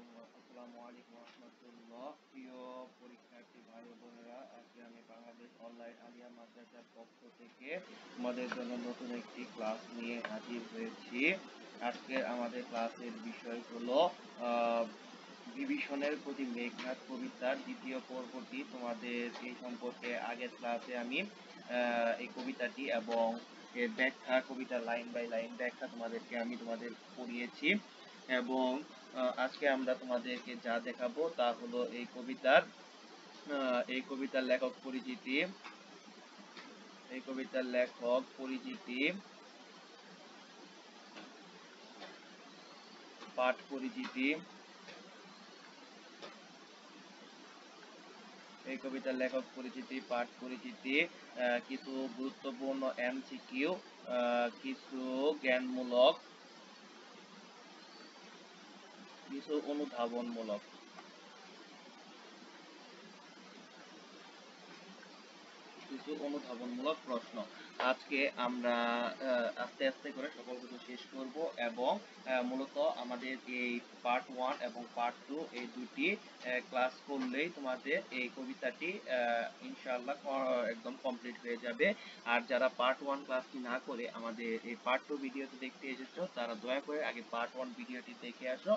আসসালামু আলাইকুম রহমতুল্লাহ। প্রিয় পরীক্ষার্থী ভাই ও বোনেরা, আজকে আমি বাংলাদেশ অনলাইন আলিয়া মাদ্রাসার পক্ষ থেকে তোমাদের জন্য নতুন একটি ক্লাস নিয়ে হাজির হয়েছি। আজকে আমাদের ক্লাসের বিষয় হলো বিভীষণের প্রতি মেঘনাদ কবিতার দ্বিতীয় পর্বটি। তোমাদের এই সম্পর্কে আগের ক্লাসে আমি এই কবিতাটি এবং এর ব্যাখ্যা, কবিতার লাইন বাই লাইন ব্যাখ্যা তোমাদের পড়িয়েছি। এবং আজকে আমরা তোমাদেরকে যা দেখাবো তা হলো এই কবিতার লেখক পরিচিতি, পাঠ পরিচিতি, এই কবিতার লেখক পরিচিতি, পাঠ পরিচিতি, কিছু গুরুত্বপূর্ণ এমসিকিউ, কিছু জ্ঞানমূলক, কিছু অনুধাবনমূলক প্রশ্ন। আজকে আমরা আস্তে আস্তে করে সকল কিছু শেষ করব এবং মূলত আমাদের এই পার্ট 1 এবং পার্ট 2 এই দুটি ক্লাস করলেই তোমাদের এই কবিতাটি ইনশাআল্লাহ একদম কমপ্লিট হয়ে যাবে। আর যারা পার্ট 1 ক্লাসটি না করে আমাদের এই পার্ট 2 ভিডিওটি দেখতে এসেছো, তারা দয়া করে আগে পার্ট 1 ভিডিওটি দেখে আসো।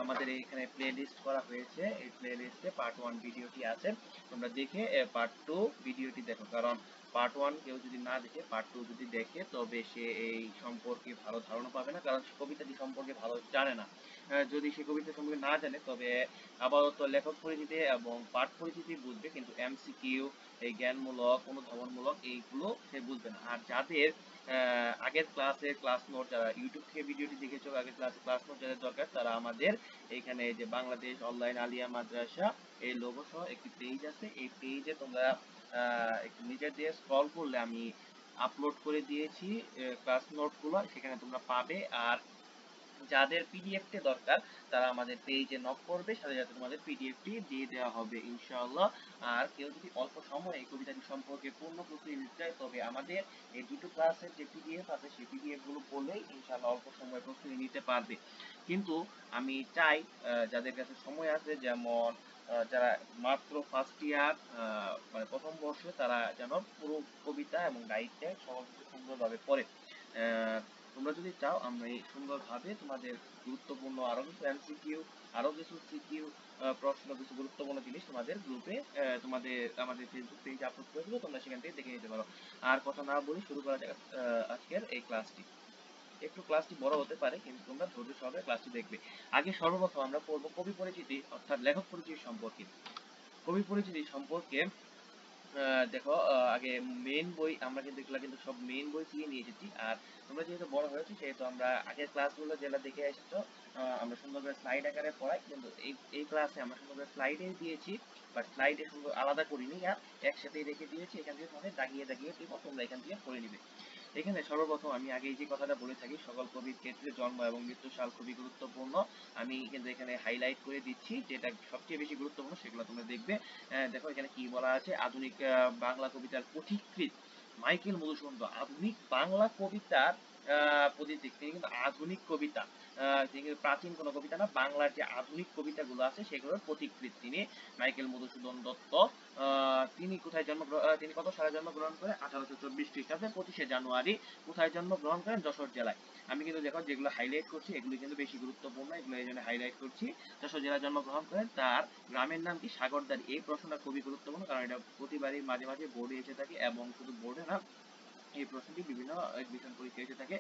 আমাদের এখানে প্লে লিস্ট করা হয়েছে, এই প্লে লিস্টে পার্ট 1 ভিডিওটি আছে, তোমরা দেখে পার্ট 2 ভিডিওটি দেখো। কারণ পার্ট 1 কেউ যদি না দেখে পার্ট 2 যদি দেখে তবে সে এই সম্পর্কে ভালো ধারণা পাবে না, কারণ কবিতাটি সম্পর্কে ভালো জানে না। যদি সে কবিতা সম্পর্কে না জানে তবে আপাতত লেখক পরিচিতি এবং পাঠ পরিচিতি বুঝবে, কিন্তু এমসিকিউ, এই জ্ঞানমূলক, অনুধাবনমূলক এইগুলো সে বুঝবে না। আর যাদের আগের ক্লাস নোট, যারা ইউটিউব থেকে ভিডিওটি দেখেছো, আগের ক্লাস নোট যাদের দরকার, তারা আমাদের এইখানে যে বাংলাদেশ অনলাইন আলিয়া মাদ্রাসা এই লোগো সহ একটি পেজ আছে, এই পেজে তোমরা একটু নিচে দিয়ে স্ক্রল করলে আমি আপলোড করে দিয়েছি ক্লাস নোটগুলো, সেখানে তোমরা পাবে। আর যাদের পিডিএফটি দরকার তারা আমাদের পেজে নক করবে, সাথে সাথে তোমাদের পিডিএফটি দিয়ে দেওয়া হবে ইনশাআল্লাহ। আর কেউ যদি অল্প সময়ে এই কবিতাটি সম্পর্কে পূর্ণ প্রস্তুতি নিতে চায় তবে আমাদের এই দুটো ক্লাসের যে পিডিএফ আছে সেই পিডিএফ গুলো পড়লেই ইনশাআল্লাহ অল্প সময়ে প্রস্তুতি নিতে পারবে। কিন্তু আমি চাই যাদের কাছে সময় আছে, যেমন যারা মাত্র ফার্স্ট ইয়ার মানে প্রথম বর্ষে, তারা যেন পুরো কবিতা এবং গাইডটা সব সুন্দরভাবে পড়ে। তোমরা যদি চাও আমরা এই সুন্দরভাবে তোমাদের গুরুত্বপূর্ণ আরো কিছু এমসিকিউ, আরো কিছু সিকিউ প্রশ্ন, কিছু গুরুত্বপূর্ণ জিনিস তোমাদের গ্রুপে আমাদের ফেসবুক পেজে আপলোড করে দেবো, তোমরা সেখান থেকে দেখে নিতে পারো। আর কথা না বলি শুরু করা যাক আজকের এই ক্লাসটি। একটু ক্লাসটি বড় হতে পারে, কিন্তু তোমরা ধৈর্য সহকারে ক্লাসটি দেখবে। আগে সর্বপ্রথম আমরা পড়বো কবি পরিচিতি অর্থাৎ লেখক পরিচিতি সম্পর্কে। কবি পরিচিতি সম্পর্কে দেখো, আগে মেইন বই আমরা কিন্তু সব মেইন বই থেকে নিয়ে এসেছি। আর তোমরা যেহেতু বড় হয়েছে সেহেতু আমরা আগের ক্লাসগুলো যেটা দেখে এসেছো আমরা সুন্দর করে স্লাইড আকারে পড়াই, কিন্তু এই ক্লাসে আমরা সুন্দর করে স্লাইডে দিয়েছি, বাট স্লাইডে সুন্দর আলাদা করিনি, আর একসাথেই রেখে দিয়েছি। এখান থেকে তোমাদের দাগিয়ে দাগিয়ে দিব, তোমরা এখান থেকে পড়ে নিবে। এখানে সর্বপ্রথম আমি আগে যে কথাটা বলে থাকি, সকল কবির ক্ষেত্রে জন্ম এবং মৃত্যু সাল খুবই গুরুত্বপূর্ণ। আমি কিন্তু এখানে হাইলাইট করে দিচ্ছি যেটা সবচেয়ে বেশি গুরুত্বপূর্ণ, সেগুলো তোমরা দেখবে। দেখো এখানে কি বলা আছে, আধুনিক বাংলা কবিতার পথিকৃৎ মাইকেল মধুসূদন। আধুনিক বাংলা কবিতার পথিকৃৎ, তিনি কিন্তু আধুনিক কবিতা, তিনি কিন্তু প্রাচীন কোনো কবিতা না, বাংলার যে আধুনিক কবিতাগুলো আছে সেগুলোর পথিকৃৎ তিনি মাইকেল মধুসূদন দত্ত। তিনি তিনি কত সালে জন্মগ্রহণ করে? 1824 খ্রিস্টাব্দে 25শে জানুয়ারি। কোথায় জন্মগ্রহণ করেন? যশোর জেলায়। আমি কিন্তু দেখো যেগুলো হাইলাইট করছি এগুলো কিন্তু বেশি গুরুত্বপূর্ণ, এগুলো এই জন্য হাইলাইট করছি। যশোর জেলায় জন্মগ্রহণ করেন। তার গ্রামের নাম কি? সাগরদাড়ি। এই প্রশ্নটা খুবই গুরুত্বপূর্ণ, কারণ এটা প্রতিবারই মাঝে মাঝে বোর্ডে এসে থাকে, এবং শুধু বোর্ডে না, এই প্রশ্নটি বিভিন্ন এডমিশন পরীক্ষায় এসে থাকে।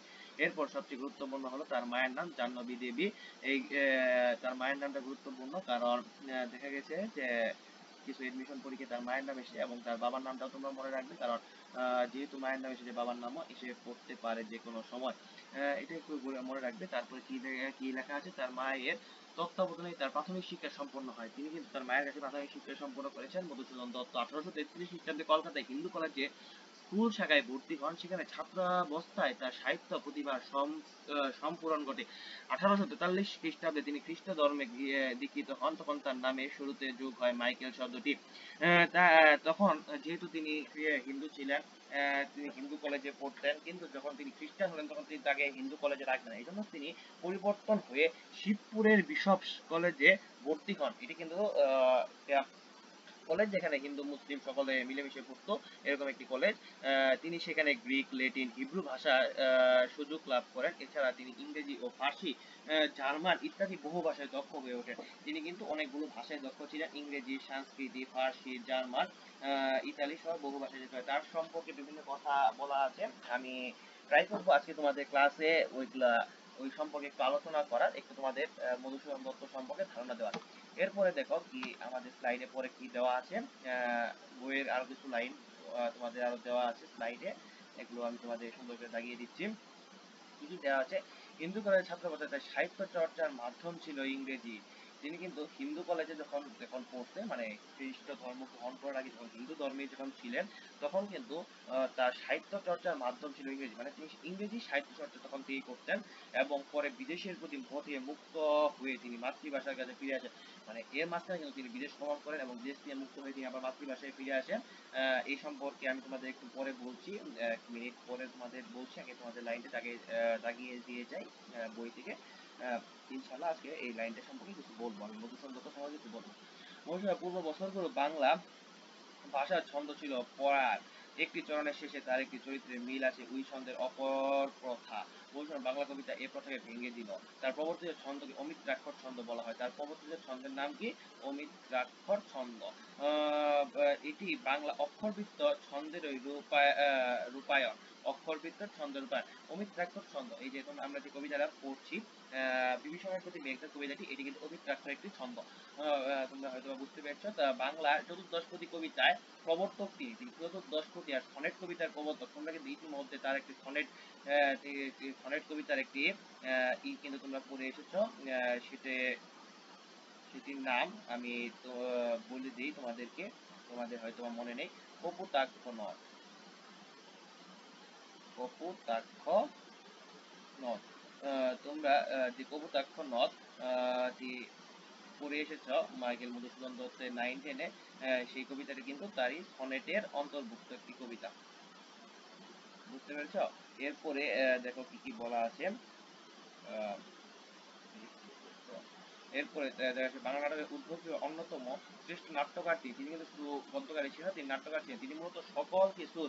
এরপর সবচেয়ে গুরুত্বপূর্ণ হলো তার মায়ের নাম জাহ্নবী দেবী। এই তার মায়ের নামটা গুরুত্বপূর্ণ, কারণ দেখা গেছে যে কিছু এডমিশন পরীক্ষায় তার মায়ের নাম এসে, এবং তার বাবার নামটাও তোমরা মনে রাখবে, কারণ যেহেতু মায়ের নাম এসেছে বাবার নামও এসে পড়তে পারে যে কোনো সময়, এটা একটু মনে রাখবে। তারপরে কি লেখা আছে, তার মায়ের তত্ত্বাবধানে তার প্রাথমিক শিক্ষা সম্পন্ন হয়। তিনি কিন্তু তার মায়ের কাছে প্রাথমিক শিক্ষা সম্পন্ন করেছেন মধুসূদন দত্ত 1833 খ্রিস্টাব্দে কলকাতায় হিন্দু কলেজে স্কুল শাখায় ভর্তি হন, সেখানে ছাত্রাবস্থায় তার সাহিত্য প্রতিভার সম্পূরণ ঘটে। 1843 খ্রিস্টাব্দে তিনি খ্রিস্ট ধর্মে দীক্ষিত হন, তখন তার নামে শুরুতে যোগ হয় মাইকেল শব্দটি। তখন যেহেতু তিনি হিন্দু ছিলেন, তিনি হিন্দু কলেজে পড়তেন, কিন্তু যখন তিনি খ্রিস্টান হলেন তখন তিনি তাকে হিন্দু কলেজে রাখবেন, এই জন্য তিনি পরিবর্তন হয়ে শিবপুরের বিশপস কলেজে ভর্তি হন। এটি কিন্তু কলেজ যেখানে হিন্দু মুসলিম সকলে মিলেমিশে পড়তো, এরকম একটি কলেজ। তিনি সেখানে গ্রিক, ল্যাটিন, হিব্রু ভাষা সুযোগ লাভ করেন। এছাড়া তিনি ইংরেজি ও ফার্সি, জার্মান ইত্যাদি বহু ভাষায় দক্ষ হয়ে ওঠেন। তিনি কিন্তু অনেকগুলো ভাষায় দক্ষ ছিলেন, ইংরেজি, সংস্কৃত, ফার্সি, জার্মান, ইতালি সহ বহু ভাষায় দক্ষ। তার সম্পর্কে বিভিন্ন কথা বলা আছে, আমি ট্রাই করবো আজকে তোমাদের ক্লাসে ওইগুলা ওই সম্পর্কে একটু আলোচনা করার, একটু তোমাদের মধুসূদন দত্ত সম্পর্কে ধারণা দেওয়ার। এরপরে দেখো কি আমাদের স্লাইডে পরে কি দেওয়া আছে, বইয়ের আরো কিছু লাইন তোমাদের আরো দেওয়া আছে স্লাইডে, এগুলো আমি তোমাদের সুন্দর করে দাগিয়ে দিচ্ছি। কি কি দেওয়া আছে, হিন্দু কলেজের ছাত্রাবস্থায় তার সাহিত্য চর্চার মাধ্যম ছিল ইংরেজি। তিনি কিন্তু হিন্দু কলেজে যখন যখন পড়তেন, মানে খ্রিস্ট ধর্ম গ্রহণ করার আগে যখন হিন্দু ধর্মে যখন ছিলেন, তখন কিন্তু তার সাহিত্য চর্চার মাধ্যম ছিল ইংরেজি, মানে তিনি ইংরেজি সাহিত্য চর্চা তখন তিনি করতেন, এবং পরে বিদেশের প্রতি মোহ থেকে মুক্ত হয়ে তিনি মাতৃভাষার কাছে ফিরে আসেন। মানে এর মাঝখানে কিন্তু তিনি বিদেশ ভ্রমণ করেন এবং বিদেশ থেকে মুক্ত হয়ে তিনি আবার মাতৃভাষায় ফিরে আসেন। এই সম্পর্কে আমি তোমাদের একটু পরে বলছি, এক মিনিট পরে তোমাদের বলছি, আগে তোমাদের লাইনটা দাগিয়ে দিয়ে যাই বই থেকে। ইনশাল্লাহ আজকে এই লাইনটা সম্পর্কে কিছু বলবো, আমি মধুসূদন দত্ত সম্পর্কে কিছু বলবো। মধুসূদন পূর্ব বছরগুলো বাংলা ভাষার ছন্দ ছিল পড়ার, একটি চরণের শেষে তার একটি চরিত্রের মিল আছে, ওই ছন্দের অপর প্রথা। মধুসূদন বাংলা কবিতা এ প্রথাকে ভেঙে দিল। তার প্রবর্তিত ছন্দকে অমিত্রাক্ষর ছন্দ বলা হয়। তার প্রবর্তিত ছন্দের নাম কি? অমিত্রাক্ষর ছন্দ। এটি বাংলা অক্ষরবৃত্ত ছন্দের ওই রূপায়ণ, অক্ষরবৃত্ত ছন্দের রূপায়ণ, অমিত্রাক্ষর ছন্দ। এই যে আমরা যে কবিতাটা পড়ছি, বিভীষণের প্রতি মেঘনাদ কবিতাটি, এটি কিন্তু অমিত্রাক্ষর একটি ছন্দ। তোমরা হয়তো বুঝতে পেরেছো। বাংলার চতুর্দশপদী কবিতায় প্রবর্তক তিনি চতুর্দশপদী, আর সনেট কবিতার প্রবর্তক। তোমরা কিন্তু ইতিমধ্যে তার একটি সনেট কবিতার একটি কিন্তু তোমরা পড়ে এসেছো, সেটির নাম আমি তো বলে দিই তোমাদেরকে, তোমাদের হয়তো মনে নেই। কপোতাক্ষ নদ, কপোতাক্ষ নদ। তোমরা যে কপোতাক্ষ নদ পড়ে এসেছ মাইকেল মধুসূদন দত্তের 9-10-এ, সেই কবিতাটি কিন্তু তারই সনেটের অন্তর্ভুক্ত একটি কবিতা। বুঝতে পেরেছ? এরপরে দেখো কি কি বলা আছে। এরপরে বাংলা নাটকের উদ্ভূত অন্যতম শ্রেষ্ঠ নাট্যকারটি, তিনি কিন্তু শুধু গদ্যকারী ছিলেন, তিনি নাট্যকার ছিলেন। তিনি মূলত সকল কিছু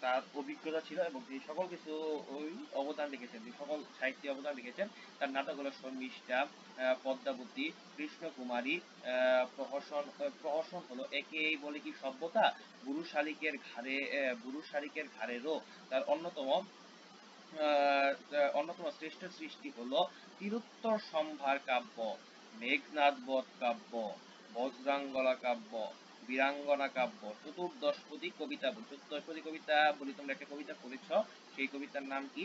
তার অভিজ্ঞতা ছিল এবং তিনি সকল কিছু ওই অবদান রেখেছেন, তিনি সকল সাহিত্যে অবদান রেখেছেন। তার নাটক হলো শর্মিষ্ঠা, পদ্মাবতী, কৃষ্ণকুমারী, প্রহসন হলো একেই বলে কি সভ্যতা, গুরু শালিকের ঘাড়েরও। তার অন্যতম শ্রেষ্ঠ সৃষ্টি হলো তিরোত্তর সম্ভার কাব্য, মেঘনাদ বধ কাব্য, বজ্রাঙ্গনা কাব্য, বীরাঙ্গনা কাব্য, চতুর্দশপদী কবিতা। চতুর্দশপদী কবিতা বলি তোমরা একটা কবিতা পড়েছ, সেই কবিতার নাম কি?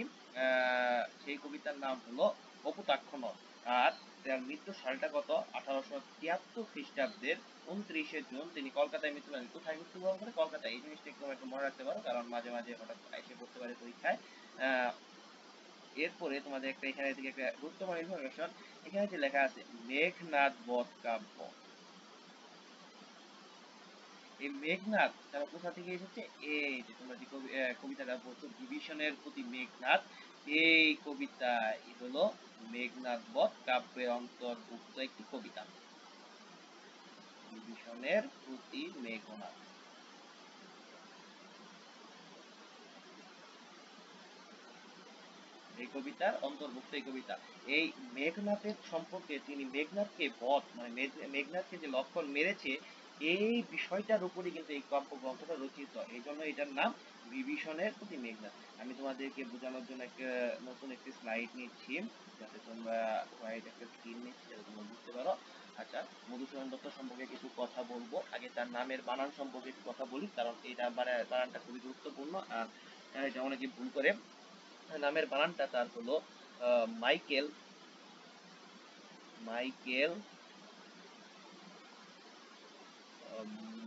সেই কবিতার নাম হলো কপোতাক্ষ নদ। আর তার মৃত্যু সালটা কত? 1873 খ্রিস্টাব্দের 29শে জুন তিনি কলকাতায় মৃত্যুবরণ। কোথায় মৃত্যুবরণ করে? কলকাতায়। এই জিনিসটা একটু একটু মনে রাখতে পারো, কারণ মাঝে মাঝে হঠাৎ এসে পড়তে পারে পরীক্ষায়। এরপরে তোমাদের একটা এখানে থেকে একটা গুরুত্বপূর্ণ ইনফরমেশন, এখানে যে লেখা আছে মেঘনাদ বধ কাব্য, এই মেঘনাদ তারা কোথা থেকে এসেছে? এই যে তোমরা যে কবিতাটা পড়ছো বিভীষণের প্রতি মেঘনাদ, এই কবিতা হলো মেঘনাদ বধ কাব্যের অন্তর্ভুক্ত একটি কবিতা। বিভীষণের প্রতি মেঘনাদ, এই কবিতার অন্তর্ভুক্ত এই কবিতা। এই মেঘনাথের সম্পর্কে, তিনি মেঘনাথকে বধ, মানে মেঘনাথকে যে লক্ষণ মেরেছে, এই বিষয়টার উপরই কিন্তু এই কাব্য গ্রন্থটা রচিত। এই জন্য এটার নাম বিভীষণের প্রতি মেঘনাথ। আমি তোমাদেরকে বোঝানোর জন্য একটা নতুন একটি স্লাইড নিচ্ছি, যাতে তোমরা একটা স্ক্রিন নিচ্ছি যাতে তোমরা বুঝতে পারো। আচ্ছা, মধুসূদন দত্ত সম্পর্কে কিছু কথা বলবো। আগে তার নামের বানান সম্পর্কে একটু কথা বলি, কারণ এটা বানানটা খুবই গুরুত্বপূর্ণ। আর এটা অনেকে ভুল করে। নামের বানানটা তার হলো মাইকেল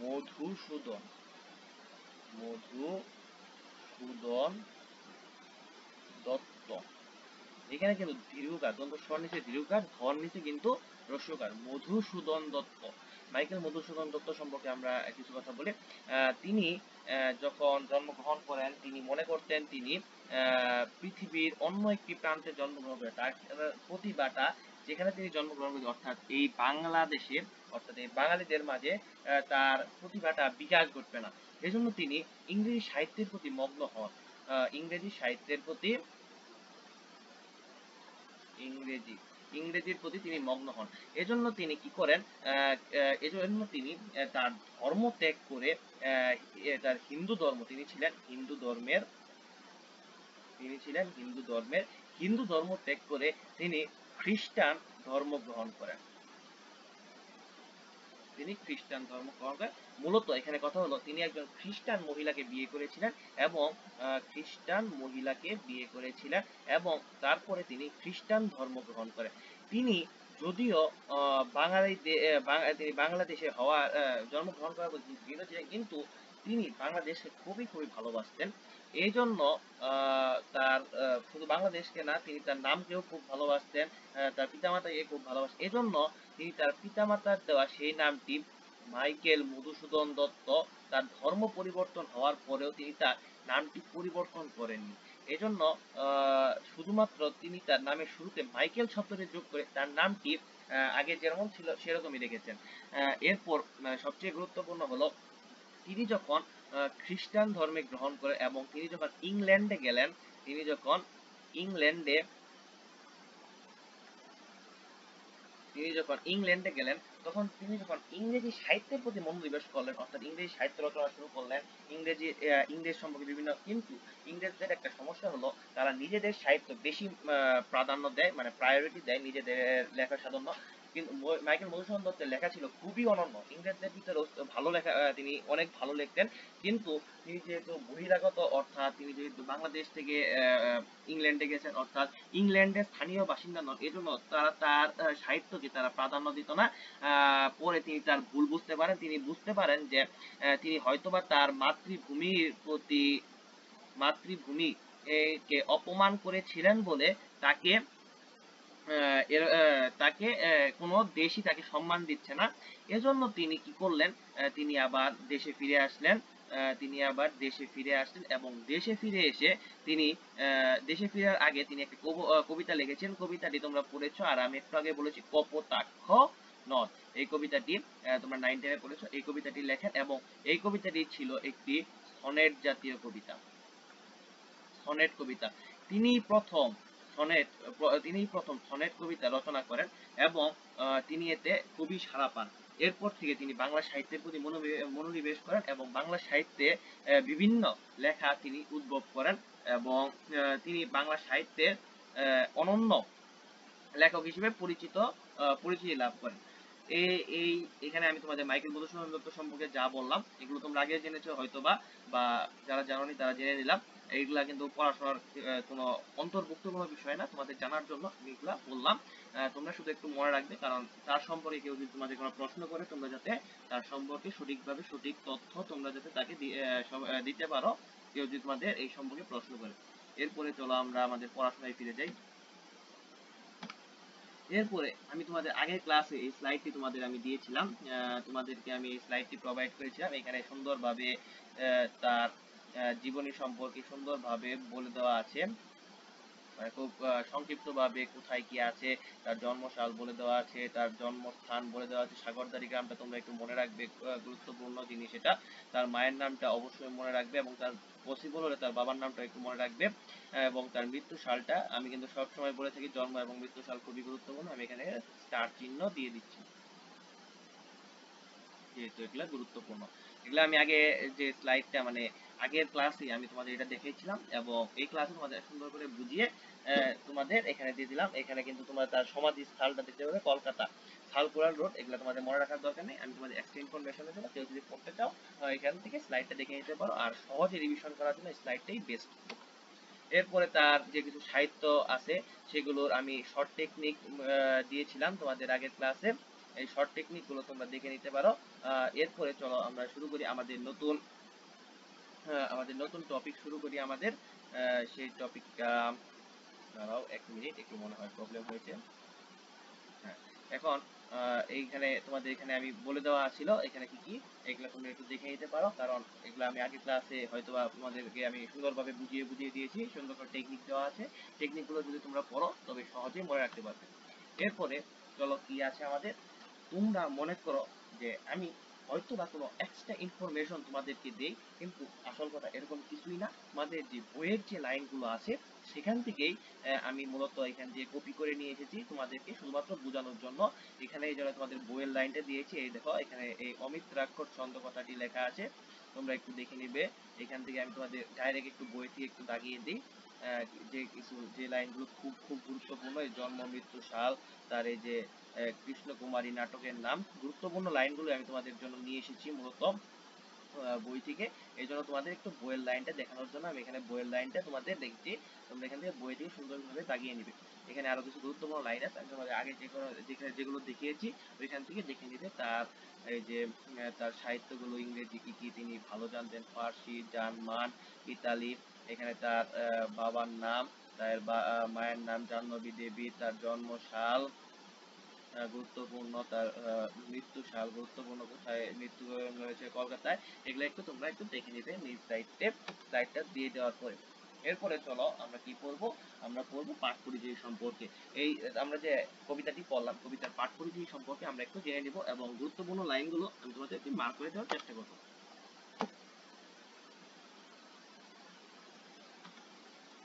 মধুসূদন। মধুসূদন দত্ত। এখানে কিন্তু দীর্ঘকার, দন্ত স্বর নিচে দীর্ঘকার, ধর নিচে কিন্তু হ্রস্বকার, মধুসূদন দত্ত। মাইকেল মধুসূদন দত্ত সম্পর্কে আমরা কিছু কথা বলি। তিনি যখন জন্মগ্রহণ করেন, তিনি মনে করতেন তিনি পৃথিবীর অন্য একটি প্রান্তে জন্মগ্রহণ করেন। তার প্রতিভাটা যেখানে তিনি জন্মগ্রহণ করেন, অর্থাৎ এই বাংলাদেশে, অর্থাৎ এই বাঙালিদের মাঝে তার প্রতিভাটা বিকাশ ঘটবে না। এজন্য তিনি ইংরেজি সাহিত্যের প্রতি মগ্ন হন। ইংরেজি সাহিত্যের প্রতি ইংরেজির প্রতি তিনি মগ্ন হন। এজন্য তিনি কি করেন, এজন্য তিনি তার ধর্ম ত্যাগ করে, তার হিন্দু ধর্ম, তিনি ছিলেন হিন্দু ধর্মের, হিন্দু ধর্ম ত্যাগ করে তিনি খ্রিস্টান ধর্ম গ্রহণ করেন। মূলত এখানে কথা হলো, তিনি একজন খ্রিস্টান মহিলাকে বিয়ে করেছিলেন এবং তারপরে তিনি খ্রিস্টান ধর্ম গ্রহণ করেন। তিনি যদিও তিনি বাংলাদেশে জন্মগ্রহণ করার পর কিন্তু তিনি বাংলাদেশকে খুবই খুবই ভালোবাসতেন। এই জন্য তার শুধু বাংলাদেশকে না, তিনি তার নামকেও খুব ভালোবাসতেন, তার পিতামাতাকে খুব ভালোবাসতেন। এজন্য তিনি তার পিতামাতার দেওয়া সেই নামটি মাইকেল মধুসূদন দত্ত, তার ধর্ম পরিবর্তন হওয়ার পরেও তিনি তার নামটি পরিবর্তন করেননি। এজন্য শুধুমাত্র তিনি তার নামের শুরুতে মাইকেল শব্দটি যোগ করে তার নামটি আগে যেরকম ছিল সেরকমই রেখেছেন। এরপর সবচেয়ে গুরুত্বপূর্ণ হলো, তিনি যখন খ্রিস্টান ধর্মে গ্রহণ করে এবং তিনি যখন ইংল্যান্ডে গেলেন, তখন তিনি যখন ইংরেজি সাহিত্যের প্রতি মনোনিবেশ করলেন, অর্থাৎ ইংরেজি সাহিত্য রচনা শুরু করলেন, ইংরেজ সম্পর্কে বিভিন্ন। কিন্তু ইংরেজদের একটা সমস্যা হলো, তারা নিজেদের সাহিত্য বেশি প্রাধান্য দেয়, মানে প্রায়োরিটি দেয় নিজেদের লেখার সাধন্য। কিন্তু মাইকেল মধুসূদন দত্তের লেখা ছিল খুবই অনন্য। ইংরেজদের ভিতরে ভালো লেখা, তিনি অনেক ভালো লিখতেন, কিন্তু তিনি যেহেতু বহিরাগত, অর্থাৎ তিনি যেহেতু বাংলাদেশ থেকে ইংল্যান্ডে গেছেন, অর্থাৎ ইংল্যান্ডের স্থানীয় বাসিন্দা নন, এজন্য তারা তার সাহিত্যকে তারা প্রাধান্য দিত না। পরে তিনি তার ভুল বুঝতে পারেন, তিনি বুঝতে পারেন যে তিনি হয়তোবা তার মাতৃভূমিকে অপমান করেছিলেন বলে তাকে কোনো দেশই তাকে সম্মান দিচ্ছে না। এজন্য তিনি কি করলেন, তিনি আবার দেশে ফিরে আসলেন এবং দেশে ফিরে এসে তিনি দেশে ফেরার আগে তিনি একটা কবিতা লিখেছেন। কবিতাটি তোমরা পড়েছো, আর আমি একটু আগে বলেছি কপোতাক্ষ নদ। এই কবিতাটি তোমরা 9 10 পড়েছো। এই কবিতাটি লেখেন এবং এই কবিতাটি ছিল একটি সনেট জাতীয় কবিতা। তিনি প্রথম সনেট কবিতা রচনা করেন এবং তিনি এতে খুবই সাড়া পান। এরপর থেকে তিনি বাংলা সাহিত্যের প্রতি মনোনিবেশ করেন এবং বাংলা সাহিত্যে বিভিন্ন লেখা তিনি উদ্ভব করেন এবং তিনি বাংলা সাহিত্যের অনন্য লেখক হিসেবে পরিচিতি লাভ করেন। এখানে আমি তোমাদের মাইকেল মধুসূদন দত্ত সম্পর্কে যা বললাম, এগুলো তোমরা আগে জেনেছো হয়তোবা, বা যারা জানোনি তারা জেনে নিলাম। এইগুলা কিন্তু পড়াশোনার কোনো অন্তর্ভুক্ত কোনো বিষয় না, তোমাদের জানার জন্য আমি এগুলা বললাম। তোমরা শুধু একটু মনে রাখবে, কারণ তার সম্পর্কে কেউ যদি তোমাদের কোনো প্রশ্ন করে, তোমরা যাতে তার সম্পর্কে সঠিকভাবে সঠিক তথ্য তোমরা যাতে তাকে দিতে পারো, কেউ যদি তোমাদের এই সম্পর্কে প্রশ্ন করে। এরপরে চলো আমরা আমাদের পড়াশোনায় ফিরে যাই। এরপরে আমি তোমাদের আগের ক্লাসে এই স্লাইডটি তোমাদের আমি দিয়েছিলাম, তোমাদেরকে আমি এই স্লাইডটি প্রোভাইড করেছিলাম। এখানে সুন্দরভাবে তার জীবনী সম্পর্কে সুন্দরভাবে বলে দেওয়া আছে, খুব সংক্ষিপ্তভাবে কোথায় কি আছে, তার জন্মসাল বলে দেওয়া আছে, তার জন্মস্থান বলে দেওয়া আছে। সাগরদাড়ি গ্রামটা তোমরা একটু মনে রাখবে, গুরুত্বপূর্ণ জিনিস এটা। তার মায়ের নামটা অবশ্যই মনে রাখবে এবং তার পসিবল হলে তার বাবার নামটা একটু মনে রাখবে এবং তার মৃত্যু সালটা আমি কিন্তু সবসময় বলে থাকি, জন্ম এবং মৃত্যু সাল খুবই গুরুত্বপূর্ণ। আমি এখানে স্টার চিহ্ন দিয়ে দিচ্ছি, যেহেতু এগুলা গুরুত্বপূর্ণ। এগুলা আমি আগে যে স্লাইডটা, মানে আগের ক্লাসে আমি তোমাদের এটা দেখিয়েছিলাম এবং এই ক্লাসে তোমাদের সুন্দর করে বুঝিয়ে তোমাদের এখানে দিয়ে দিলাম। এখানে কিন্তু তোমরা তার সমাধি স্থলটা দেখতে পাবে, কলকাতা সালকুড়াল রোড। এগুলো তোমাদের মনে রাখার দরকার নেই, আমি তোমাদের এক্সট্রা ইনফরমেশন দেবো। কেউ যদি পড়তে চাও এখান থেকে স্লাইডটা দেখে নিতে পারো, আর সহজে রিভিশন করার জন্য স্লাইডটাই বেস্ট। এরপরে তার যে কিছু সাহিত্য আছে সেগুলোর আমি শর্ট টেকনিক দিয়েছিলাম তোমাদের আগের ক্লাসে, এই শর্ট টেকনিক গুলো তোমরা দেখে নিতে পারো। এরপরে চলো আমরা শুরু করি আমাদের নতুন আমাদের নতুন টপিক শুরু করি আমাদের সেই টপিকটা, দাঁড়াও 1 মিনিট, একটু মনে হয় প্রবলেম হয়েছে। হ্যাঁ, এখন এইখানে তোমাদের এখানে আমি বলে দেওয়া ছিল এখানে কি কি, এগুলো তোমরা একটু দেখে নিতে পারো, কারণ এগুলো আমি আগের ক্লাসে হয়তোবা তোমাদেরকে আমি সুন্দরভাবে বুঝিয়ে বুঝিয়ে দিয়েছি, সুন্দর করে টেকনিক দেওয়া আছে। টেকনিকগুলো যদি তোমরা পড়ো তবে সহজেই মনে রাখতে পারবে। এরপরে চলো কি আছে আমাদের, তোমরা মনে করো যে আমি হয়তো বা কোনো এক্সট্রা ইনফরমেশন তোমাদেরকে দেই, কিন্তু আসল কথা এরকম কিছুই না। তোমাদের যে বইয়ের যে লাইনগুলো আছে সেখান থেকেই আমি মূলত এখান দিয়ে কপি করে নিয়ে এসেছি তোমাদেরকে শুধুমাত্র বোঝানোর জন্য। এখানে এই জন্য তোমাদের বইয়ের লাইনটা দিয়েছি, এই দেখো এখানে এই অমিত্রাক্ষর ছন্দ কথাটি লেখা আছে, তোমরা একটু দেখে নিবে। এখান থেকে আমি তোমাদের ডাইরেক্ট একটু বই থেকে একটু দাগিয়ে দিই যে কিছু যে লাইনগুলো খুব খুব গুরুত্বপূর্ণ, এই জন্ম মৃত্যু সাল, তার এই যে কৃষ্ণকুমারী নাটকের নাম, গুরুত্বপূর্ণ লাইনগুলো আমি তোমাদের জন্য নিয়ে এসেছি মূলত বই থেকে। এই জন্য তোমাদের একটু বইয়ের লাইনটা দেখানোর জন্য আমি এখানে বইয়ের লাইনটা তোমাদের দেখছি, তোমরা এখান থেকে বই থেকে সুন্দরভাবে দাগিয়ে নিবে। এখানে আরো কিছু গুরুত্বপূর্ণ লাইন আছে, আমি তোমাদের আগে যেগুলো দেখিয়েছি ওইখান থেকে দেখে নিবে। তার এই যে তার সাহিত্যগুলো, ইংরেজি কি কি তিনি ভালো জানতেন, ফার্সি, জার্মান, ইতালি, এখানে তার বাবার নাম, তার মায়ের নাম জাহ্নবী দেবী, তার জন্ম সাল গুরুত্বপূর্ণ, তার মৃত্যু সাল গুরুত্বপূর্ণ, কোথায় মৃত্যুবরণ হয়েছে, কলকাতায়। এগুলো একটু তোমরা একটু দেখে নিবে নিজ দায়িত্বে, স্লাইডটা দিয়ে দেওয়ার পরে। এরপরে চলো আমরা কি পড়বো, আমরা পড়বো পাঠ পরিচয় সম্পর্কে। এই আমরা যে কবিতাটি পড়লাম, কবিতার পাঠ পরিচয় সম্পর্কে আমরা একটু জেনে নিব এবং গুরুত্বপূর্ণ লাইনগুলো আমি তোমাদেরকে মার্ক করে দেওয়ার চেষ্টা করবো।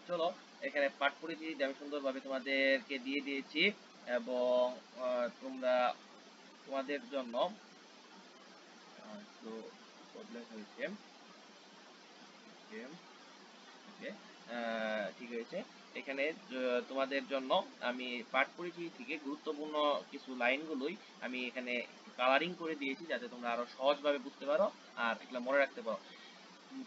চলো, এখানে পাঠ পরিচয় আমি সুন্দরভাবে তোমাদেরকে দিয়ে দিয়েছি এবং তোমরা তোমাদের জন্য একটু প্রবলেম হয়েছে, ওকে, ঠিক হয়েছে। এখানে তোমাদের জন্য আমি পাঠ পরিচয় থেকে গুরুত্বপূর্ণ কিছু লাইনগুলোই আমি এখানে কালারিং করে দিয়েছি, যাতে তোমরা আরো সহজভাবে বুঝতে পারো আর এগুলো মনে রাখতে পারো।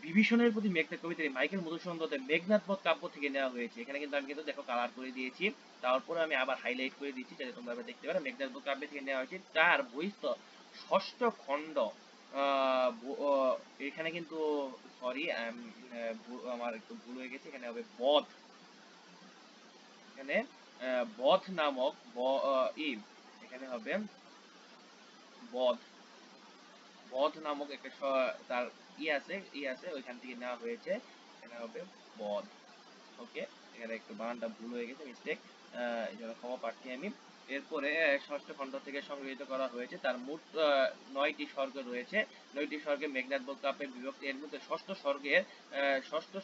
বিভীষণের প্রতি মেঘনাদ কবিতাটি মাইকেল মধুসূদন দত্তের মেঘনাদ বধ কাব্য থেকে নেওয়া হয়েছে। এখানে কিন্তু আমি কিন্তু দেখো কালার করে দিয়েছি, তারপরে আমি আবার হাইলাইট করে দিচ্ছি যাতে তোমরা দেখতে পারো মেঘনাদ বধ কাব্য থেকে নেওয়া হয়েছে। তার বহিস্থ ষষ্ঠ খণ্ড, এখানে কিন্তু সরি আমার একটু ভুল হয়ে গেছে, এখানে হবে বধ, এখানে বধ নামক এখানে হবে বধ, বধ নামক একটা তার আছে ওইখান থেকে নেওয়া হয়েছে, এখানে হবে বধ। ওকে, এখানে একটু বানানটা ভুল হয়ে গেছে, মিস্টেক, এই জন্য ক্ষমা প্রার্থী আমি। এরপরে ষষ্ঠ খণ্ড থেকে সংগৃহীত করা হয়েছে, তার মোট 9টি স্বর্গ রয়েছে, 9টি স্বর্গে মেঘনাদ বধ কাব্যের বিভক্তি। এর মধ্যে ষষ্ঠ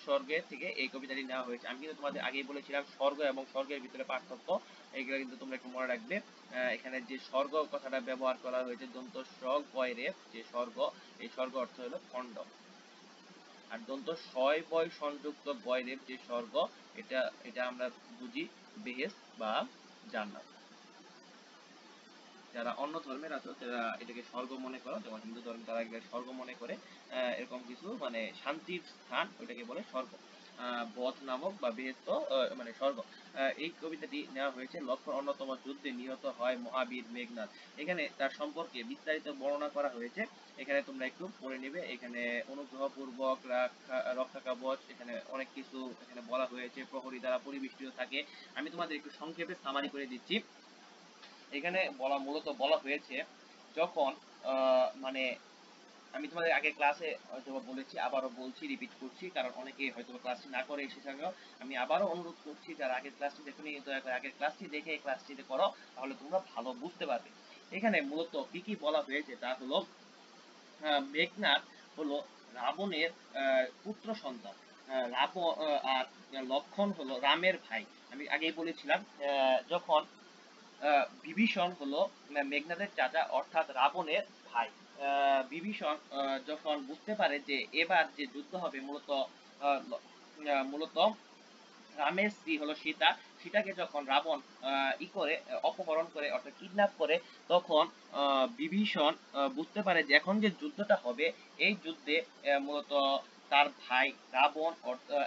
স্বর্গের থেকে এই কবিতাটি নেওয়া হয়েছে। আমি কিন্তু তোমাদের আগেই বলেছিলাম স্বর্গ এবং স্বর্গের ভিতরে পার্থক্য, এইগুলো কিন্তু তোমরা একটু মনে রাখবে। এখানে যে স্বর্গ কথাটা ব্যবহার করা হয়েছে দন্ত স্বগ বয় রেফ, যে স্বর্গ, এই স্বর্গ অর্থ হলো খণ্ড, আর দন্ত শয় বয় সংযুক্ত বয় রেফ যে স্বর্গ, এটা এটা আমরা বুঝি বেহেশত বা জান্নাত। যারা অন্য ধর্মের আছে তারা এটাকে স্বর্গ মনে করে, যেমন হিন্দু ধর্ম তারা এটাকে স্বর্গ মনে করে, এরকম কিছু মানে শান্তির স্থান, ওইটাকে বলে স্বর্গ, বধ নামক বা বেহেশত মানে স্বর্গ। এই কবিতাটি নেওয়া হয়েছে লক্ষণ অন্যতম যুদ্ধে নিহত হয় মহাবীর মেঘনাদ। এখানে তার সম্পর্কে বিস্তারিত বর্ণনা করা হয়েছে, এখানে তোমরা একটু পড়ে নেবে। এখানে অনুগ্রহপূর্বক রক্ষা কবচ, এখানে অনেক কিছু এখানে বলা হয়েছে, প্রহরী দ্বারা পরিবেষ্টিত থাকে। আমি তোমাদের একটু সংক্ষেপে সামারি করে দিচ্ছি। এখানে মূলত বলা হয়েছে যখন মানে আমি তোমাদের আগে ক্লাসে হয়তো বলেছি, আবারও বলছি, রিপিট করছি, কারণ অনেকে হয়তো ক্লাসটি না করে এসেছে, আমি আবারও অনুরোধ করছি যারা আগের ক্লাসটি দেখোনি দয়া করে আগের ক্লাসটি দেখে এই ক্লাসটিতে করো, তাহলে তোমরা ভালো বুঝতে পারবে। এখানে মূলত কি কি বলা হয়েছে তা হলো, মেঘনাদ হলো রাবণের পুত্র সন্তান, আর লক্ষণ হলো রামের ভাই। আমি আগেই বলেছিলাম যখন বিভীষণ হলো মেঘনাদের চাচা অর্থাৎ রাবণের ভাই। বিভীষণ যখন বুঝতে পারে যে এবার যে যুদ্ধ হবে মূলত রামের স্ত্রী হলো সীতা, সীতাকে যখন রাবণ অপহরণ করে অর্থাৎ কিডন্যাপ করে, তখন বিভীষণ বুঝতে পারে যে এখন যে যুদ্ধটা হবে এই যুদ্ধে মূলত তার ভাই রাবণ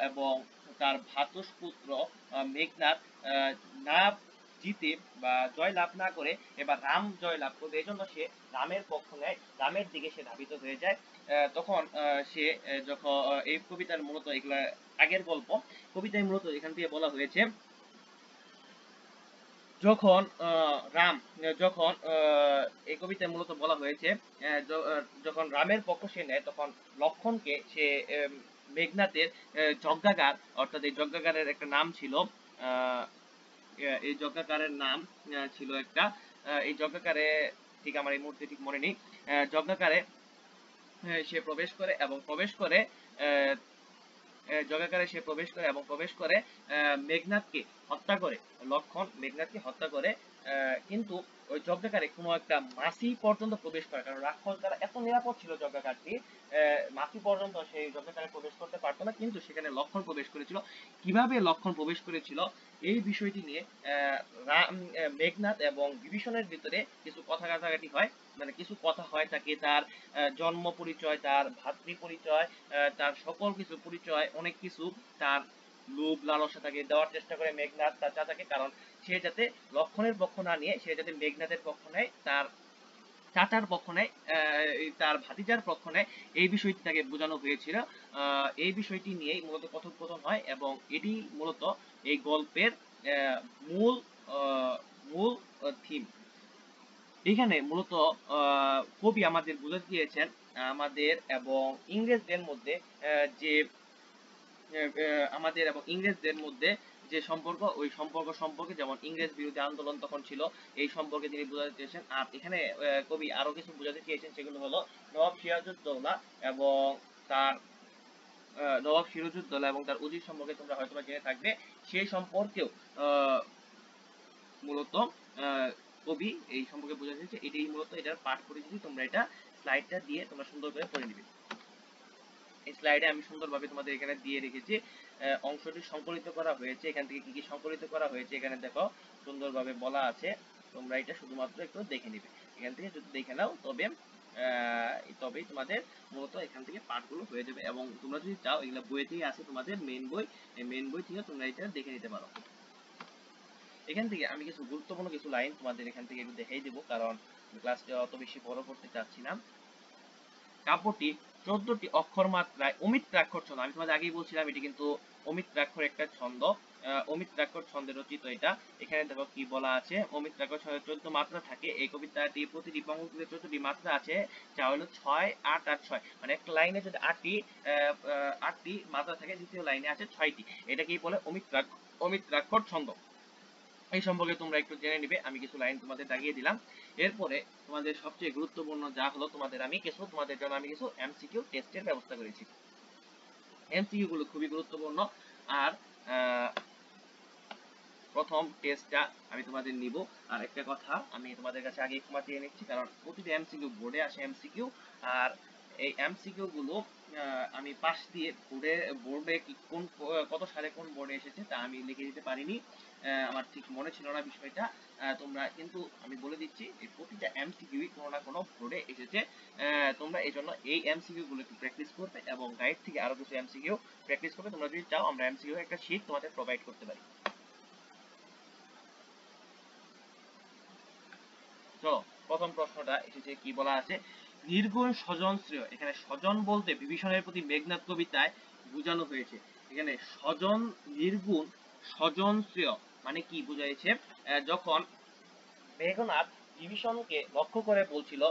এবং তার ভ্রাতুষ্পুত্র মেঘনাদ না জিতে বা জয় লাভ না করে এবার রাম জয় লাভ করবে, এই জন্য সে রামের পক্ষ নেয়, রামের দিকে সে ধাবিত হয়ে যায়। তখন সে যখন এই কবিতার মূলত এগুলা আগের গল্প, কবিতায় মূলত এখান থেকে বলা হয়েছে যখন রাম যখন এই কবিতায় মূলত বলা হয়েছে যখন রামের পক্ষ সে নেয় তখন লক্ষণকে সে মেঘনাথের যজ্ঞাগার, অর্থাৎ এই যজ্ঞাগারের একটা নাম ছিল, এই যজ্ঞাগারের নাম ছিল একটা, এই যজ্ঞাগারে ঠিক আমার এই মুহূর্তে ঠিক মনে নেই, যজ্ঞাগারে সে প্রবেশ করে এবং প্রবেশ করে যজ্ঞাগারে সে প্রবেশ করে এবং প্রবেশ করে মেঘনাথকে হত্যা করে, লক্ষণ মেঘনাথকে হত্যা করে। কিন্তু ওই যজ্ঞাগারে কোনো একটা মাছি পর্যন্ত প্রবেশ করে, কারণ রাক্ষস দ্বারা এত নিরাপদ ছিল যজ্ঞাগারটি, মাছি পর্যন্ত সেই যজ্ঞাগারে প্রবেশ করতে পারতো না, কিন্তু সেখানে লক্ষণ প্রবেশ করেছিল। কিভাবে লক্ষণ প্রবেশ করেছিল এই বিষয়টি নিয়ে মেঘনাথ এবং বিভীষণের ভিতরে কিছু কথা কাটাকাটি হয়, মানে কিছু কথা হয় থাকে, তার জন্ম পরিচয়, তার ভাতৃ পরিচয়, তার সকল কিছু পরিচয়, অনেক কিছু তার লোভ লালসা তাকে দেওয়ার চেষ্টা করে মেঘনাথ তার চাচাকে, কারণ সে যাতে লক্ষণের পক্ষ না নিয়ে সে যাতে মেঘনাথের পক্ষ নেয়, তার চাচার পক্ষ নেয়, তার ভাতিজার পক্ষ নেয়, এই বিষয়টি তাকে বোঝানো হয়েছিল। এই বিষয়টি নিয়েই মূলত কথোপকথন হয় এবং এটি মূলত এই গল্পের মূল মূল থিম। এখানে মূলত কবি আমাদের বুঝাতে চেয়েছেন আমাদের এবং ইংরেজদের মধ্যে যে আমাদের এবং ইংরেজদের মধ্যে যে সম্পর্ক, ওই সম্পর্ক সম্পর্কে, যেমন ইংরেজ বিরোধী আন্দোলন তখন ছিল, এই সম্পর্কে তিনি বোঝাতে চেয়েছেন। আর এখানে কবি আরো কিছু বোঝাতে চেয়েছেন, সেগুলো হলো নবাব সিরাজউদ্দৌলা এবং তার নবাব সিরাজউদ্দৌলা এবং তার উজির সম্পর্কে তোমরা হয়তো জেনে থাকবে, সেই সম্পর্কেও মূলত কবি এই সম্পর্কে বোঝাতে চেয়েছে। এটাই মূলত এটার পাঠ পরিচিতি, তোমরা এটা স্লাইডটা দিয়ে তোমরা সুন্দর করে পড়ে নিবে। এই স্লাইডে আমি সুন্দরভাবে তোমাদের এখানে দিয়ে রেখেছি, অংশটি সংকলিত করা হয়েছে, এখান থেকে কি কি সংকলিত করা হয়েছে এখানে দেখো সুন্দরভাবে বলা আছে, তোমরা এটা শুধুমাত্র একটু দেখে নিবে। এখান থেকে যদি দেখে নাও তবেই তোমাদের মূলত এখান থেকে পাঠগুলো হয়ে যাবে, এবং তোমরা যদি চাও এগুলো বইতেই আছে, তোমাদের মেইন বই, এই মেইন বই থেকে তোমরা এটা দেখে নিতে পারো। এখান থেকে আমি কিছু গুরুত্বপূর্ণ কিছু লাইন তোমাদের এখান থেকে একটু দেখাই দেবো, কারণ ক্লাসটা অত বেশি বড় করতে চাচ্ছি না। কাব্যটি 14টি অক্ষর মাত্রায় অমিত্রাক্ষর ছন্দ, আমি তোমাদের আগেই বলছিলাম এটি কিন্তু অমিত্রাক্ষর একটা ছন্দ, অমিত্রাক্ষর ছন্দে রচিত এটা। এখানে দেখো কি বলা আছে, অমিত্রাক্ষর ছন্দে 14 মাত্রা থাকে এই কবিতাটি, প্রতিটি পঙ্ক্তিতে 14টি মাত্রা আছে, যা হলো 6, 8 আর 6, মানে একটা লাইনে যদি 8টি মাত্রা থাকে, দ্বিতীয় লাইনে আছে 6টি, এটা কি বলে অমিত্রাক্ষর ছন্দ। এই সম্পর্কে তোমরা একটু জেনে নিবে, আমি কিছু লাইন তোমাদের দাগিয়ে দিলাম। এরপরে তোমাদের সবচেয়ে গুরুত্বপূর্ণ যা হলো, তোমাদের জন্য আমি কিছু এমসিকিউ টেস্টের ব্যবস্থা করেছি। এমসিকিউ গুলো খুবই গুরুত্বপূর্ণ। আর প্রথম টেস্টটা আমি তোমাদের নিব। আর একটা কথা আমি তোমাদের কাছে আগে ক্ষমা চেয়ে নিচ্ছি, কারণ প্রতিটা এমসিকিউ বোর্ডে আসে এমসিকিউ, আর এই এমসিকিউ গুলো আমি পাশ দিয়ে বোর্ডে কোন কত সালে কোন বোর্ডে এসেছে তা আমি লিখে দিতে পারিনি, আমার ঠিক মনে ছিল না বিষয়টা। তোমরা কিন্তু আমি বলে দিচ্ছি এই প্রতিটা এমসিকিউ কোনো না কোনো বোর্ডে এসেছে, তোমরা এই জন্য এই এমসিকিউ গুলো একটু প্র্যাকটিস করবে এবং গাইড থেকে আরো কিছু এমসিকিউ প্র্যাকটিস করবে। তোমরা যদি চাও আমরা এমসিকিউ একটা শীট তোমাদের প্রোভাইড করতে পারি। চলো প্রথম প্রশ্নটা এসেছে, কি বলা আছে, নির্গুণ স্বজন শ্রেয়, এখানে স্বজন বলতে বিভীষণের প্রতি মেঘনাদ কবিতায় বোঝানো হয়েছে। এখানে স্বজন নির্গুণ স্বজন শ্রেয় মানে কি বুঝাইছে, যখন মেঘনাদ বিভীষণকে লক্ষ্য করে বলছিল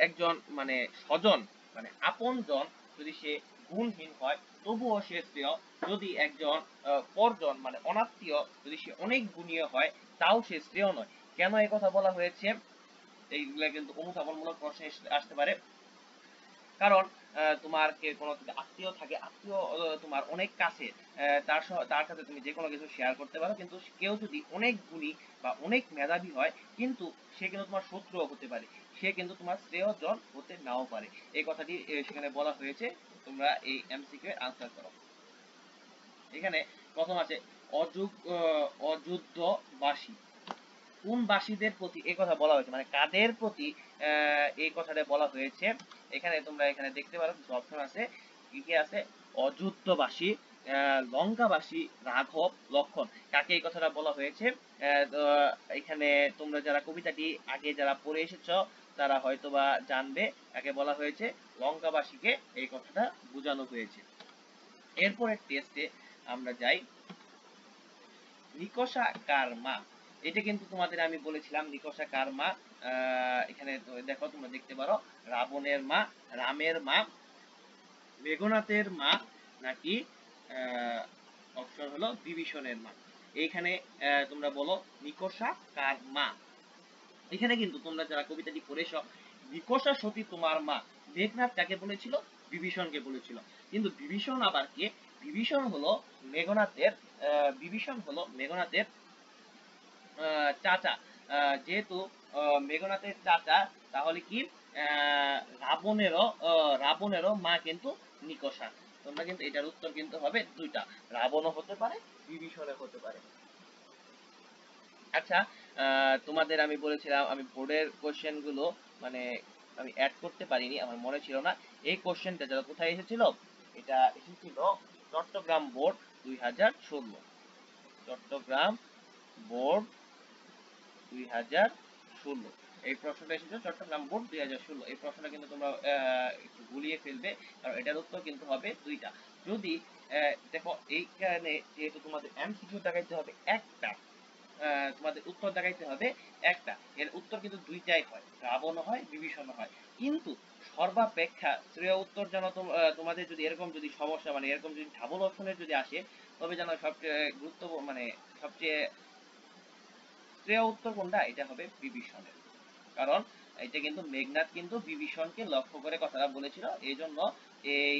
একজন মানে স্বজন মানে আপন জন যদি সে গুণহীন হয় তবুও সে শ্রেয়, যদি একজন পরজন মানে অনাত্মীয় যদি সে অনেক গুণীয় হয় তাও সে শ্রেয় নয়। কেন এই কথা বলা হয়েছে, এইগুলা কিন্তু অনুধাবনমূলক প্রশ্ন আসতে পারে। কারণ তোমার কোনো যদি আত্মীয় থাকে, আত্মীয় তোমার অনেক কাছে, তার সাথে তুমি যে কোনো কিছু শেয়ার করতে পারো, কিন্তু কেউ যদি অনেক গুণী বা অনেক মেধাবী হয় কিন্তু সে কিন্তু তোমার শত্রুও হতে পারে, সে কিন্তু তোমার শ্রেয়জন হতে নাও পারে। এই কথাটি সেখানে বলা হয়েছে, তোমরা এই এমসিকিউ এর আনসার করো। এখানে প্রথম আছে অযুদ্ধবাসী, কোন বাসীদের প্রতি এই কথা বলা হয়েছে, মানে কাদের প্রতি এই কথাটা বলা হয়েছে। এখানে তোমরা এখানে দেখতে পারো কিছু অপশন আছে, কি কি আছে, অযুদ্ধবাসী, লঙ্কাবাসী রাঘব লক্ষণ, কাকে এই কথাটা বলা হয়েছে? এখানে তোমরা যারা কবিতাটি আগে যারা পড়ে এসেছো তারা হয়তোবা জানবে কাকে বলা হয়েছে। লঙ্কাবাসীকে এই কথাটা বোঝানো হয়েছে। এরপরের টেস্টে আমরা যাই। নিকষা কার মা? এটা কিন্তু তোমাদের আমি বলেছিলাম নিকষা কার মা। এখানে দেখো, তোমরা দেখতে পারো রাবণের মা, রামের মা, মেঘনাথের মা, নাকি অপশন হলো বিভীষণের মা। এইখানে তোমরা বলো নিকষা কার মা। এখানে কিন্তু তোমরা যারা কবিতাটি পড়েছ, নিকষা সতী তোমার মা, মেঘনাথ কাকে বলেছিল? বিভীষণকে বলেছিল। কিন্তু বিভীষণ আবার কে? বিভীষণ হলো মেঘনাথের চাচা। যেহেতু মেঘনাথের চাচা, তাহলে কি রাবণেরও মা কিন্তু নিকষা। তোমরা কিন্তু এটার উত্তর কিন্তু হবে দুইটা, রাবণও হতে পারে, বিভীষণও হতে পারে। আচ্ছা, তোমাদের আমি বলেছিলাম আমি বোর্ডের কোশ্চেন গুলো মানে আমি অ্যাড করতে পারিনি, আমার মনে ছিল না। এই কোশ্চেনটা যারা কোথায় এসেছিল, এটা এসেছিল চট্টগ্রাম বোর্ড 2016। চট্টগ্রাম বোর্ড 2016 এই প্রশ্নটা এসেছিল চট্টগ্রাম বোর্ড 2016। এই প্রশ্নটা কিন্তু তোমরা একটু গুলিয়ে ফেলবে, কারণ এটার উত্তর কিন্তু হবে দুইটা। যদি দেখো এইখানে যেহেতু তোমাদের এমসিকিউ দেখাইতে হবে একটা, তোমাদের উত্তর দেখাইতে হবে একটা, এর উত্তর কিন্তু দুইটাই হয়, রাবণ হয়, বিভীষণ হয়। কিন্তু সর্বাপেক্ষা শ্রেয় উত্তর যেন তোমাদের যদি এরকম যদি সমস্যা মানে এরকম যদি ডাবল অপশনের যদি আসে, তবে যেন সবচেয়ে গুরুত্বপূর্ণ মানে সবচেয়ে শ্রেয় উত্তর কোনটা? এটা হবে বিভীষণের। কারণ এটা কিন্তু মেঘনাথ কিন্তু বিভীষণকে লক্ষ্য করে কথাটা বলেছিল, এই জন্য এই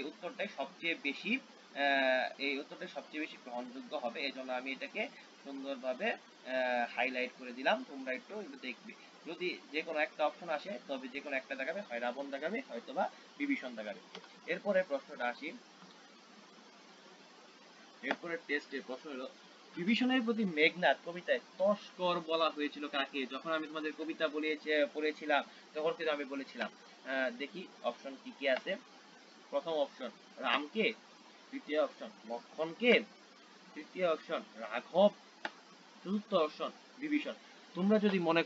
উত্তরটাই সবচেয়ে বেশি গ্রহণযোগ্য হবে। এই জন্য আমি এটাকে সুন্দরভাবে হাইলাইট করে দিলাম, তোমরা একটু দেখবে। যদি যে কোনো একটা অপশন আসে, তবে যে কোনো একটা দেখাবে, হয় রাবণ দেখাবে, হয়তোবা বিভীষণ দেখাবে। এরপরে প্রশ্নটা আসি। এরপরে টেস্টের প্রশ্ন হলো, বিভীষণের প্রতি মেঘনাথ কবিতায় তস্কর বলা হয়েছিল কাকে? যখন আমি তোমাদের কবিতা পড়েছিলাম তখন কিন্তু আমি বলেছিলাম। দেখি অপশন কি কি আছে। প্রথম অপশন রামকে, দ্বিতীয় অপশন লক্ষণকে, তৃতীয় অপশন রাঘব, চতুর্থ অপশন বিভীষণ। তোমরা যদি মনে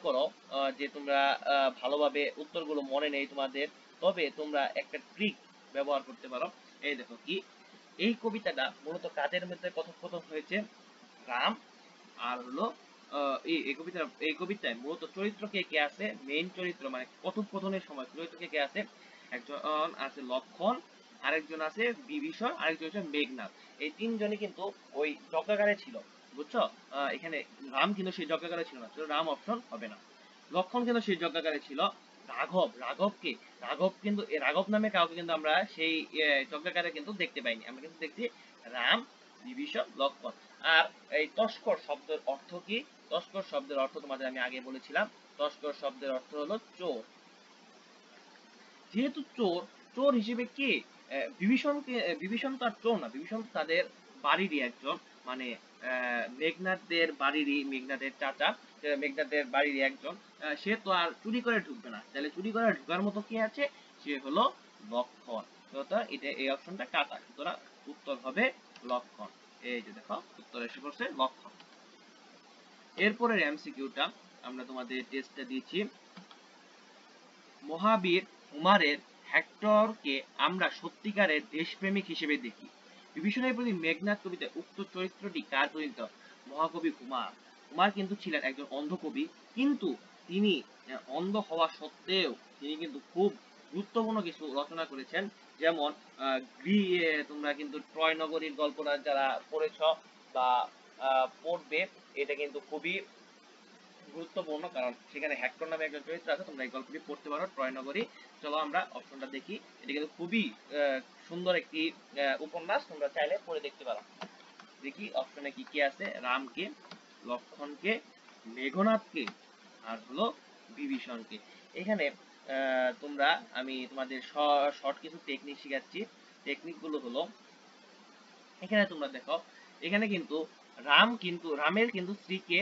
করো যে তোমরা ভালোভাবে উত্তরগুলো মনে নেই তোমাদের, তবে তোমরা একটা ট্রিক ব্যবহার করতে পারো। এই দেখো কি, এই কবিতাটা মূলত কাদের মধ্যে কথোপকথন হয়েছে? রাম আর হলো এই কবিতায় মূলত চরিত্র কে কে আছে? মেইন চরিত্র মানে কথোপকথনের সময় চরিত্র কে কে আছে? একজন আছে লক্ষণ, আরেকজন আছে বিভীষণ, আরেকজন হচ্ছে মেঘনাথ। এই তিনজনই কিন্তু ওই যজ্ঞাগারে ছিল, বুঝছো? এখানে রাম কিন্তু সেই যজ্ঞাগারে ছিল না, রাম অপশন হবে না। লক্ষণ কিন্তু সেই যজ্ঞাগারে ছিল। রাঘব কিন্তু রাঘব নামে কাউকে কিন্তু আমরা সেই যজ্ঞাগারে কিন্তু দেখতে পাইনি, আমরা কিন্তু দেখছি রাম, বিভীষণ, লক্ষণ। আর এই তস্কর শব্দের অর্থ কি? তস্কর শব্দের অর্থ তোমাদের আমি আগে বলেছিলাম, তস্কর শব্দের অর্থ হলো চোর। যেহেতু চোর হিসেবে কে বিভীষণ তো আর চোর না, বিভীষণ তাদের বাড়িরই একজন, মানে মেঘনাথদের চাচা, মেঘনাথদের বাড়িরই একজন। সে তো আর চুরি করে ঢুকবে না, তাহলে চুরি করে ঢুকার মতো কে আছে? সে হলো লক্ষণ। এটা এই অপশনটা কাটা, সুতরাং উত্তর হবে লক্ষণ। এই যে দেখো উত্তর এসে পড়ছে লক্ষণ। এরপরের এমসিকিউটা আমরা তোমাদের টেস্টটা দিচ্ছি। মহাবীর হুমারের হেক্টরকে আমরা সত্যিকারের দেশপ্রেমিক হিসেবে দেখি। বিভীষণের প্রতি মেঘনাথ কবিতায় উক্ত চরিত্রটি কার পরিণত? মহাকবি হুমার। হুমার কিন্তু ছিলেন একজন অন্ধ কবি, কিন্তু তিনি অন্ধ হওয়া সত্ত্বেও তিনি কিন্তু খুব গুরুত্বপূর্ণ কিছু রচনা করেছেন। যেমন তোমরা কিন্তু ট্রয় নগরীর গল্পটা যারা পড়েছ বা পড়বে, এটা কিন্তু খুবই গুরুত্বপূর্ণ, কারণ সেখানে হেক্টর নামে একজন চরিত্র আছে। তোমরা এই গল্পটি পড়তে পারো, ট্রয় নগরী। চলো আমরা অপশনটা দেখি। এটা কিন্তু খুবই সুন্দর একটি উপন্যাস, তোমরা চাইলে পড়ে দেখতে পারো। দেখি অপশনে কি কি আছে। রামকে, লক্ষণকে, মেঘনাথকে, আর হলো বিভীষণকে। এখানে তোমরা আমি তোমাদের শর্ট কিছু টেকনিক শিখাচ্ছি। টেকনিক গুলো হলো, এখানে তোমরা দেখো, এখানে কিন্তু রামের কিন্তু স্ত্রীকে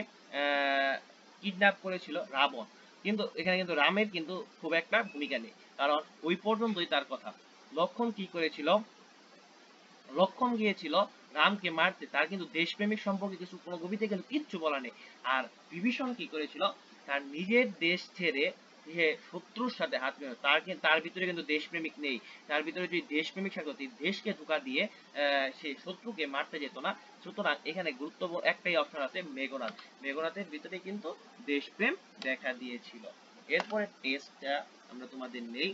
কিডন্যাপ করেছিল রাবণ, কিন্তু এখানে কিন্তু রামের কিন্তু খুব একটা ভূমিকা নেই। কারণ ওই পর্যন্তই তার কথা। লক্ষণ কি করেছিল? লক্ষণ গিয়েছিল রামকে মারতে, তার কিন্তু দেশপ্রেমিক সম্পর্কে কিছু কোনো কবিতে কিন্তু কিচ্ছু বলা নেই। আর বিভীষণ কি করেছিল? তার নিজের দেশ ছেড়ে সে শত্রুর সাথে হাত মিলানো, তার ভিতরে কিন্তু দেশপ্রেমিক নেই। তার ভিতরে যদি দেশপ্রেমিক থাকতো, দেশকে ধোঁকা দিয়ে সে শত্রুকে মারতে যেত না। সুতরাং এখানে গুরুত্বপূর্ণ একটাই অপশন আছে, মেঘনাদ। মেঘনাদের ভিতরে কিন্তু দেশপ্রেম দেখা দিয়েছিল। এরপরে টেস্টটা আমরা তোমাদের নেই।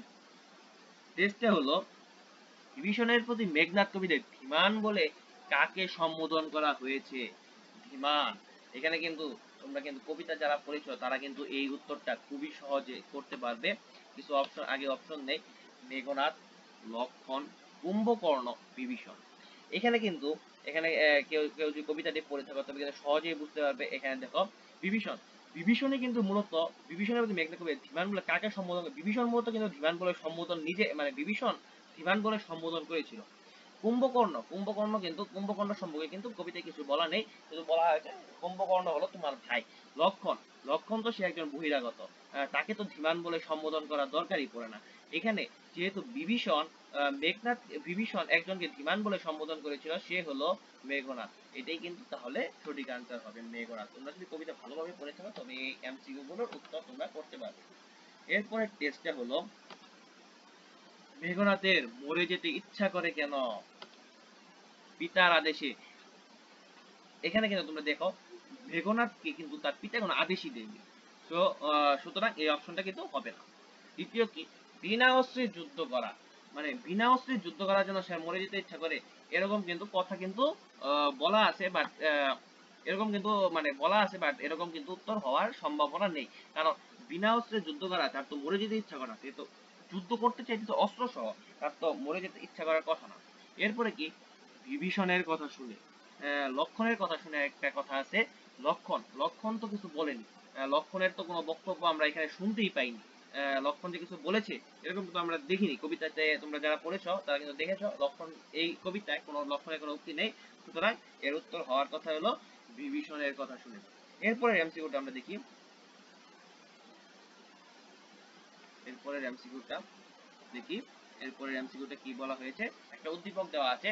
টেস্টটা হলো, বিভীষণের প্রতি মেঘনাদ কবিদের ধীমান বলে কাকে সম্বোধন করা হয়েছে? ধীমান। এখানে কিন্তু তোমরা কিন্তু কবিতা যারা পড়েছো তারা কিন্তু এই উত্তরটা খুবই সহজে করতে পারবে। কিছু অপশন, আগে অপশন নেই, মেঘনাদ, লক্ষণ, কুম্ভকর্ণ, বিভীষণ। এখানে কিন্তু এখানে কেউ কেউ যদি কবিতাটি পড়ে থাকো তবে কিন্তু সহজেই বুঝতে পারবে। এখানে দেখো বিভীষণ, বিভীষণই কিন্তু মূলত, বিভীষণের প্রতি মেঘনাদ কবি ধীমান বলে কাকে সম্বোধন, বিভীষণ মূলত কিন্তু ধীমান বলে সম্বোধন নিজে, মানে বিভীষণ ধীমান বলে সম্বোধন করেছিল। কুম্ভকর্ণ, কুম্ভকর্ণ সম্পর্কে কিন্তু কবিতায় কিছু বলা নেই, শুধু বলা হয়েছে কুম্ভকর্ণ হলো তোমার ভাই। লক্ষণ, লক্ষণ তো সে একজন বহিরাগত, তাকে তো ধীমান বলে সম্বোধন করার দরকারই পড়ে না। এখানে যেহেতু বিভীষণ মেঘনাদ, বিভীষণ একজনকে ধীমান বলে সম্বোধন করেছিল, সে হলো মেঘনাদ। এটাই কিন্তু তাহলে সঠিক আনসার হবে মেঘনাদ। তোমরা যদি কবিতা ভালোভাবে পড়ে থাকো তবে এই এমসিকিউ গুলোর উত্তর তোমরা করতে পারবে। এরপরে টেস্টটা হলো, মেঘনাদের মরে যেতে ইচ্ছা করে কেন? পিতার আদেশে। এখানে কিন্তু তোমরা দেখো মেঘনাদকে কিন্তু তার পিতা কোনো আদেশই দেয়নি। তো সুতরাং এই অপশনটা কিন্তু হবে না। দ্বিতীয় কি, বিনা অস্ত্রে যুদ্ধ করা, মানে বিনা অস্ত্রে যুদ্ধ করার জন্য সে মরে যেতে ইচ্ছা করে, এরকম কিন্তু কথা কিন্তু বলা আছে, বাট এরকম কিন্তু মানে বলা আছে, বাট এরকম কিন্তু উত্তর হওয়ার সম্ভাবনা নেই। কারণ বিনা অস্ত্রে যুদ্ধ করা, তার তো মরে যেতে ইচ্ছা করে না, সে তো যুদ্ধ করতে চাইতে তো অস্ত্র সহ, তার তো মরে যেতে ইচ্ছা করার কথা না। এরপরে কি, বিভীষণের কথা শুনে, লক্ষণের কথা শুনে একটা কথা আছে, লক্ষণ, লক্ষণ তো কিছু বলেনি, লক্ষণের তো কোনো বক্তব্য আমরা এখানে শুনতেই পাইনি। লক্ষণ যে কিছু বলেছে এরকম কিন্তু আমরা দেখিনি কবিতাতে। তোমরা যারা পড়েছো তারা কিন্তু দেখেছো লক্ষণ, এই কবিতায় কোনো লক্ষণের কোনো উক্তি নেই। সুতরাং এর উত্তর হওয়ার কথা হলো বিভীষণের কথা শুনে। এরপরে এমসিকিউটা আমরা দেখি। এরপরের এমসিকিউটা দেখি। এরপরের এমসিকিউটা কি বলা হয়েছে? একটা উদ্দীপক দেওয়া আছে,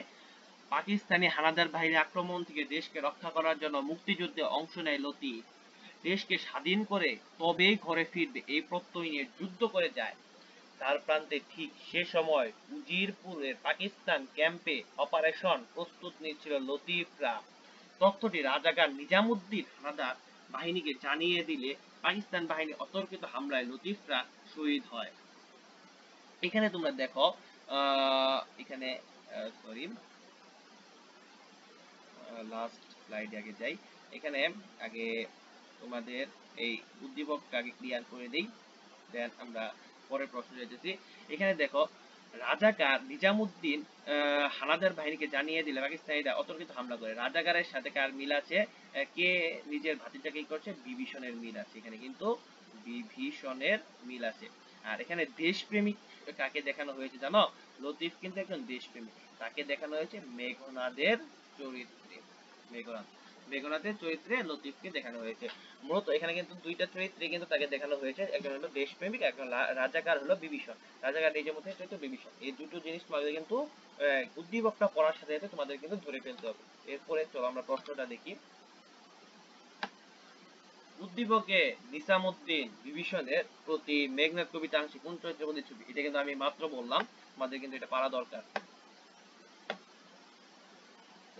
পাকিস্তানি হানাদার বাহিনীর আক্রমণ থেকে দেশকে রক্ষা করার জন্য মুক্তিযুদ্ধে অংশ নেয় লতিফ। দেশকে স্বাধীন করে তবেই ঘরে ফিরবে এই প্রত্যয় নিয়ে যুদ্ধ করে যায়। তার প্রান্তে ঠিক সে সময় উজিরপুরের পাকিস্তান ক্যাম্পে অপারেশন প্রস্তুত নিচ্ছিল লতিফরা। তথ্যটি রাজাকার নিজামুদ্দিন হানাদার বাহিনীকে জানিয়ে দিলে পাকিস্তান বাহিনী অতর্কিত হামলায় লতিফরা শহীদ হয়। এখানে তোমরা দেখো এখানে সরি, লাস্ট স্লাইডে আগে যাই। এখানে আগে তোমাদের এই উদ্দীপকটা আগে ক্লিয়ার করে দেই, দেন আমরা পরের প্রশ্ন যেতেছি। এখানে দেখো, রাজাকার নিজামুদ্দিন হানাদার বাহিনীকে জানিয়ে দিলে পাকিস্তানিরা অতর্কিত হামলা করে। রাজাকারের সাথে কার মিল আছে? কে নিজের ভাতিজাকে কি করছে? বিভীষণের মিল আছে। এখানে কিন্তু বিভীষণের মিল আছে। আর এখানে দেশপ্রেমিক কাকে দেখানো হয়েছে জানো? লতিফ কিন্তু একজন দেশপ্রেমিক, তাকে দেখানো হয়েছে মেঘনাদের চরিত্রে। মেঘনাদ, মেঘনাদের চরিত্রে লতিফকে দেখানো হয়েছে। মূলত এখানে কিন্তু দুইটা চরিত্রে কিন্তু তাকে দেখানো হয়েছে, একজন হলো দেশপ্রেমিক, একজন রাজাকার হলো বিভীষণ। রাজাকার নিজের মধ্যে চরিত্র বিভীষণ, এই দুটো জিনিস তোমাদের কিন্তু উদ্দীপকটা পড়ার সাথে সাথে তোমাদের কিন্তু ধরে ফেলতে হবে। এরপরে চলো আমরা প্রশ্নটা দেখি। উদ্দীপকে নিজামুদ্দিন বিভীষণের প্রতি মেঘনাদ কবিতা আংশিক কোন চরিত্রের প্রতিচ্ছবি? এটা কিন্তু আমি মাত্র বললাম, আমাদের কিন্তু এটা পারা দরকার।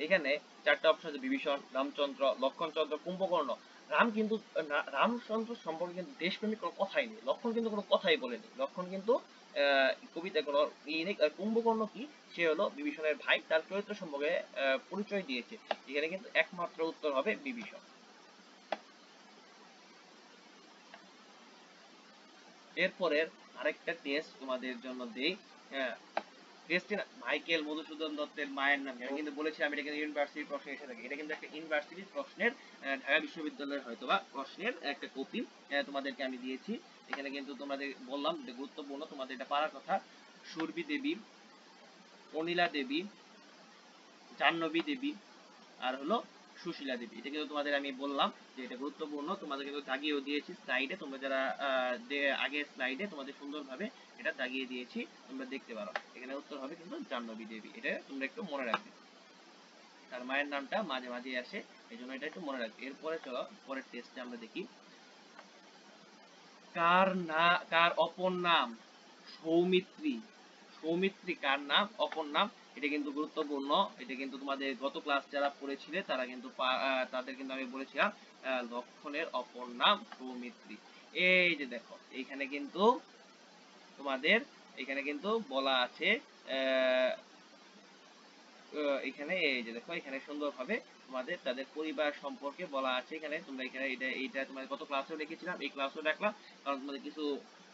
এখানে চারটা অপশন আছে, বিভীষণ, রামচন্দ্র, লক্ষণচন্দ্র, কুম্ভকর্ণ। রাম কিন্তু রামচন্দ্র সম্পর্কে কিন্তু দেশপ্রেমিক কোনো কথাই নেই, লক্ষণ কিন্তু কোনো কথাই বলেনি, লক্ষণ কিন্তু কবিতা কোনো ই নেই। কুম্ভকর্ণ কি? সে হলো বিভীষণের ভাই, তার চরিত্র সম্পর্কে পরিচয় দিয়েছে। এখানে কিন্তু একমাত্র উত্তর হবে বিভীষণ। এরপরের আরেকটা টেস্ট তোমাদের জন্য দেই। হ্যাঁ, টেস্টে মাইকেল মধুসূদন দত্তের মায়ের নাম, আমি কিন্তু বলেছিলাম এটা কিন্তু ইউনিভার্সিটির প্রশ্নে এসে থাকে। এটা কিন্তু একটা ইউনিভার্সিটির প্রশ্নের, ঢাকা বিশ্ববিদ্যালয়ের হয়তোবা প্রশ্নের একটা কপি তোমাদেরকে আমি দিয়েছি। এখানে কিন্তু তোমাদের বললাম যে গুরুত্বপূর্ণ, তোমাদের এটা পারার কথা। সুরভি দেবী, অনিলা দেবী, জাহ্নবী দেবী, আর হলো সুশীলা দেবী। এটা কিন্তু তোমাদের আমি বললাম যে এটা গুরুত্বপূর্ণ, তোমাদের কিন্তু দাগিয়েও দিয়েছি স্লাইডে, তোমরা যারা আগের স্লাইডে তোমাদের সুন্দরভাবে এটা দাগিয়ে দিয়েছি, তোমরা দেখতে পারো। এখানে উত্তর হবে কিন্তু জাহ্নবী দেবী, এটা তোমরা একটু মনে রাখবে, তার মায়ের নামটা মাঝে মাঝে আসে, এই জন্য এটা একটু মনে রাখবে। এরপরে চলো পরের টেস্টে আমরা দেখি, কার অপর নাম সৌমিত্রী। সৌমিত্রী কার নাম, অপর নাম? এটা কিন্তু গুরুত্বপূর্ণ, এটা কিন্তু তোমাদের গত ক্লাস যারা পড়েছিলে তারা কিন্তু তাদের কিন্তু আমি বলেছিলাম লক্ষণের অপর নাম সৌমিত্রী। এই যে দেখো এইখানে কিন্তু তোমাদের এখানে কিন্তু বলা আছে এখানে এই যে দেখো এখানে সুন্দরভাবে তোমাদের তাদের পরিবার সম্পর্কে বলা আছে। এখানে তোমরা এখানে এইটা তোমাদের গত ক্লাসেও লিখেছিলাম, এই ক্লাসেও দেখলাম, কারণ তোমাদের কিছু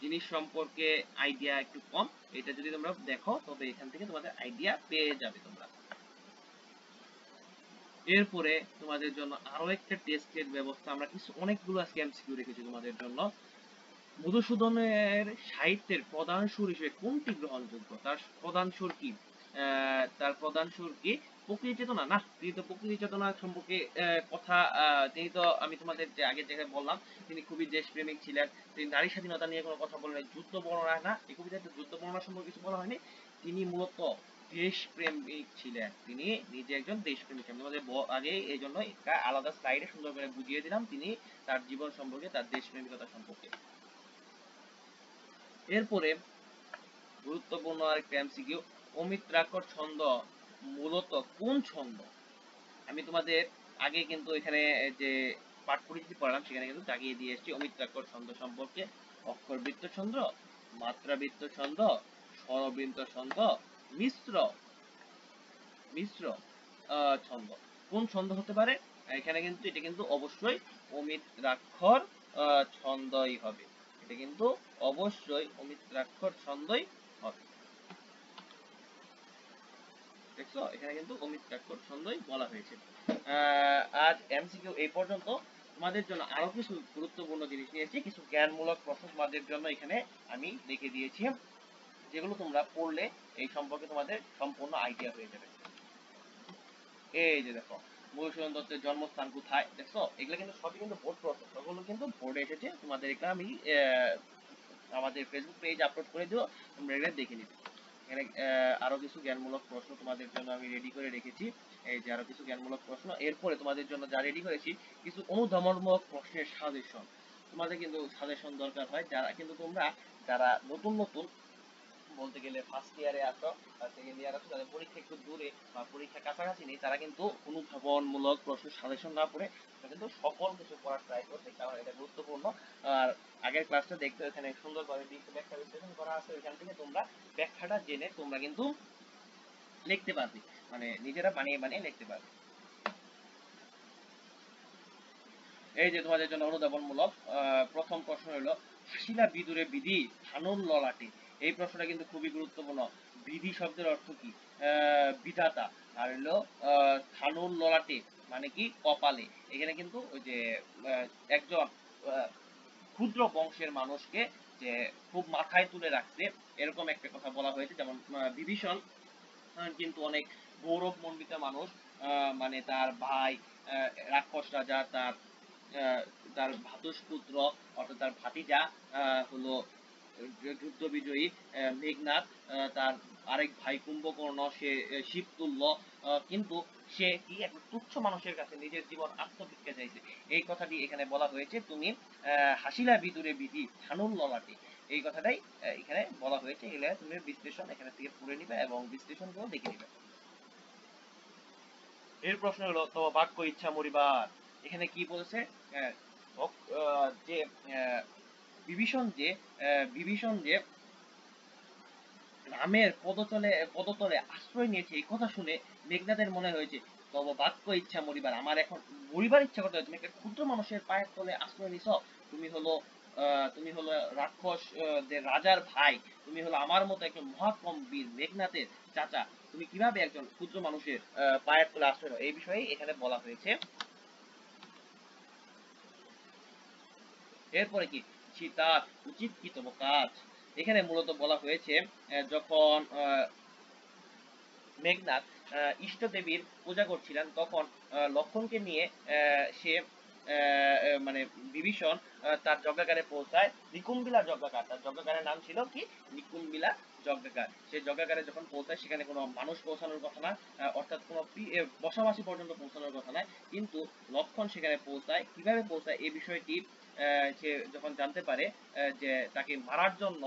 জিনিস সম্পর্কে আইডিয়া একটু কম, এটা যদি তোমরা দেখো তবে এখান থেকে তোমাদের আইডিয়া পেয়ে যাবে তোমরা। এরপরে তোমাদের জন্য আরো একটা টেস্টের ব্যবস্থা, আমরা কিছু অনেকগুলো আজকে এমসিকিউ রেখেছি তোমাদের জন্য। মধুসূদনের সাহিত্যের প্রধান সুর হিসেবে কোনটি গ্রহণযোগ্য? তার প্রধান সুর কি? তার প্রধান সুর কি? প্রকৃতি চেতনা? না, তিনি তো প্রকৃতি চেতনা সম্পর্কে কথা, তিনি তো আমি তোমাদের যে আগের জায়গায় বললাম তিনি খুবই দেশপ্রেমিক ছিলেন, তিনি নারী স্বাধীনতা নিয়ে কোনো কথা বলেন, যুদ্ধ বর্ণনা না, এই কবিতাতে যুদ্ধ বর্ণনা সম্পর্কে কিছু বলা হয়নি, তিনি মূলত দেশপ্রেমিক ছিলেন, তিনি নিজে একজন দেশপ্রেমিক ছিলেন। তোমাদের আগে এই জন্য একটা আলাদা স্লাইডে সুন্দর করে বুঝিয়ে দিলাম তিনি তার জীবন সম্পর্কে, তার দেশপ্রেমিকতা সম্পর্কে। এরপরে গুরুত্বপূর্ণ আরেকটা এমসিকিউ, অমিত্রাক্ষর ছন্দ মূলত কোন ছন্দ? আমি তোমাদের আগে কিন্তু এখানে যে পাঠ পরিচিতি পড়ালাম সেখানে কিন্তু দাগিয়ে দিয়ে এসেছি অমিত্রাক্ষর ছন্দ সম্পর্কে। অক্ষরবৃত্ত ছন্দ, মাত্রাবৃত্ত ছন্দ, স্বরবৃত্ত ছন্দ, মিশ্র মিশ্র ছন্দ। কোন ছন্দ হতে পারে? এখানে কিন্তু এটা কিন্তু অবশ্যই অমিত্রাক্ষর ছন্দই হবে, এটা কিন্তু অবশ্যই অমিত্রাক্ষর ছন্দই হবে। দেখছো এখানে কিন্তু অমিত্রাক্ষর ছন্দই বলা হয়েছে। আজ এমসিকিউ এই পর্যন্ত। তোমাদের জন্য আরো কিছু গুরুত্বপূর্ণ জিনিস নিয়েছি, কিছু জ্ঞানমূলক প্রশ্ন তোমাদের জন্য এখানে আমি লিখে দিয়েছি, যেগুলো তোমরা পড়লে এই সম্পর্কে তোমাদের সম্পূর্ণ আইডিয়া হয়ে যাবে। এই যে দেখো, মধুসূদন দত্তের জন্মস্থান কোথায়? দেখছো এগুলো কিন্তু সবই কিন্তু বোর্ড প্রশ্ন, সবগুলো কিন্তু বোর্ডে এসেছে, তোমাদের এগুলো আমি আমাদের ফেসবুক পেজে আপলোড করে দিও, তোমরা এগুলো দেখে নিবে। এখানে আরো কিছু জ্ঞানমূলক প্রশ্ন তোমাদের জন্য আমি রেডি করে রেখেছি, এই যে আরো কিছু জ্ঞানমূলক প্রশ্ন। এরপরে তোমাদের জন্য যা রেডি করেছি কিছু অনুধাবনমূলক প্রশ্নের সাজেশন, তোমাদের কিন্তু সাজেশন দরকার হয়, যারা কিন্তু তোমরা যারা নতুন নতুন বলতে গেলে ফার্স্ট ইয়ারে আসো বা সেকেন্ড ইয়ার আসো, তাদের পরীক্ষা একটু দূরে বা পরীক্ষা কাছাকাছি নেই, তারা কিন্তু অনুধাবনমূলক প্রশ্ন সাজেশন না পড়ে কিন্তু সকল কিছু পড়ার ট্রাই করবে, কারণ এটা গুরুত্বপূর্ণ। আর আগের ক্লাসটা দেখতে এখানে সুন্দরভাবে ব্যাখ্যা বিশ্লেষণ করা আছে, ওইখান থেকে তোমরা ব্যাখ্যাটা জেনে তোমরা কিন্তু লিখতে পারবে, মানে নিজেরা বানিয়ে বানিয়ে লিখতে পারবে। এই যে তোমাদের জন্য অনুধাবনমূলক প্রথম প্রশ্ন হলো, হাসিলা বিদুরে বিধি ধানুর ললাটে। এই প্রশ্নটা কিন্তু খুবই গুরুত্বপূর্ণ। বিধি শব্দের অর্থ কি? বিধাতা। আর হলো ধানুর ললাটে মানে কি? কপালে। এখানে কিন্তু ওই যে একজন ক্ষুদ্র বংশের মানুষকে যে খুব মাথায় তুলে রাখছে এরকম একটা কথা বলা হয়েছে। যেমন বিভীষণ কিন্তু অনেক গৌরবমণ্ডিত মানুষ, মানে তার ভাই রাক্ষস রাজা তার তার ভ্রাতুষ্পুত্র অর্থাৎ তার ভাতিজা হলো যুদ্ধ বিজয়ী মেঘনাদ, তার আরেক ভাই কুম্ভকর্ণ সে শিবতুল্য, কিন্তু সে কি এক তুচ্ছ মানুষের কাছে নিজের জীবন আত্মভিক্ষা চাইছে, এই কথাটি এখানে বলা হয়েছে। তুমি হাসিলা বিদুরে বিধি ধানুর ললাটে, এই কথাটাই এখানে বলা হয়েছে। এগুলো তুমি বিশ্লেষণ এখানে থেকে পড়ে নিবে এবং বিশ্লেষণগুলো দেখে নিবে। এর প্রশ্ন হলো, তো বাক্য ইচ্ছা মরিবার, এখানে কি বলেছে? যে বিভীষণ যে রামের পদতলে আশ্রয় নিয়েছে, এই কথা শুনে মেঘনাদের মনে হয়েছে তব বাক্য ইচ্ছা মরিবার, আমার এখন মরিবার ইচ্ছা করতে হয়। তুমি একটা ক্ষুদ্র মানুষের পায়ের তলে আশ্রয় নিছ, তুমি হলো রাক্ষস রাজার ভাই, তুমি হলো আমার মতো একজন মহাত্ম বীর মেঘনাথের চাচা, তুমি কিভাবে একজন ক্ষুদ্র মানুষের পায়ের তলে আশ্রয় নাও, এই বিষয়ে এখানে বলা হয়েছে। এরপরে কি? সীতার উচিত কি তব কাজ, এখানে মূলত বলা হয়েছে যখন মেঘনাদ ইষ্ট দেবীর পূজা করছিলেন, তখন লক্ষণকে নিয়ে সে মানে বিভীষণ তার যজ্ঞাগারে পৌঁছায়। নিকুম্বিলা যজ্ঞাগার, তার যজ্ঞাগারের নাম ছিল কি? নিকুম্বিলা যজ্ঞাগার। সেই যজ্ঞাগারে যখন পৌঁছায় সেখানে কোনো মানুষ পৌঁছানোর কথা না, অর্থাৎ কোনো বসবাসী পর্যন্ত পৌঁছানোর কথা নয়, কিন্তু লক্ষণ সেখানে পৌঁছায়। কিভাবে পৌঁছায় এই বিষয়টি সে যখন জানতে পারে যে তাকে মারার জন্য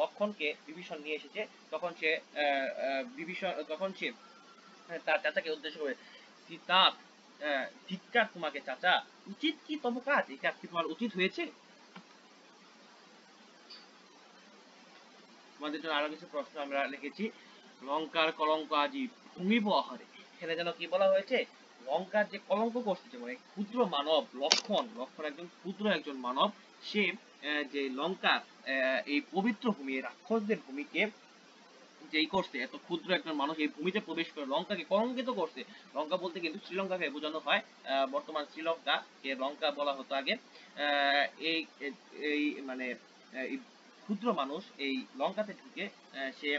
লক্ষণকে বিভীষণ নিয়ে এসেছে, তখন সে তার চাচাকে উদ্দেশ্য করে, সীতা, ধিক্কার তোমাকে চাচা, উচিত কি তব কাজ? এই কাজ কি তোমার উচিত হয়েছে? তোমাদের জন্য আরো কিছু প্রশ্ন আমরা লিখেছি। লঙ্কার কলঙ্ক আজি ভূমিব আহারে, এখানে যেন কি বলা হয়েছে? লঙ্কার যে কলঙ্ক করছে, মানে ক্ষুদ্র মানব লক্ষণ, লক্ষণ একজন ক্ষুদ্র একজন মানব, সে যে লঙ্কার এই পবিত্র ভূমি, রাক্ষসদের ভূমিকে যেই করছে, এত ক্ষুদ্র একজন মানুষ এই ভূমিতে প্রবেশ করে লঙ্কাকে কলঙ্কিত করছে। লঙ্কা বলতে কিন্তু শ্রীলঙ্কাকে বোঝানো হয়, বর্তমান শ্রীলঙ্কা কে লঙ্কা বলা হতো আগে। এই এই মানে এই ক্ষুদ্র মানুষ এই লঙ্কাতে ঢুকে সে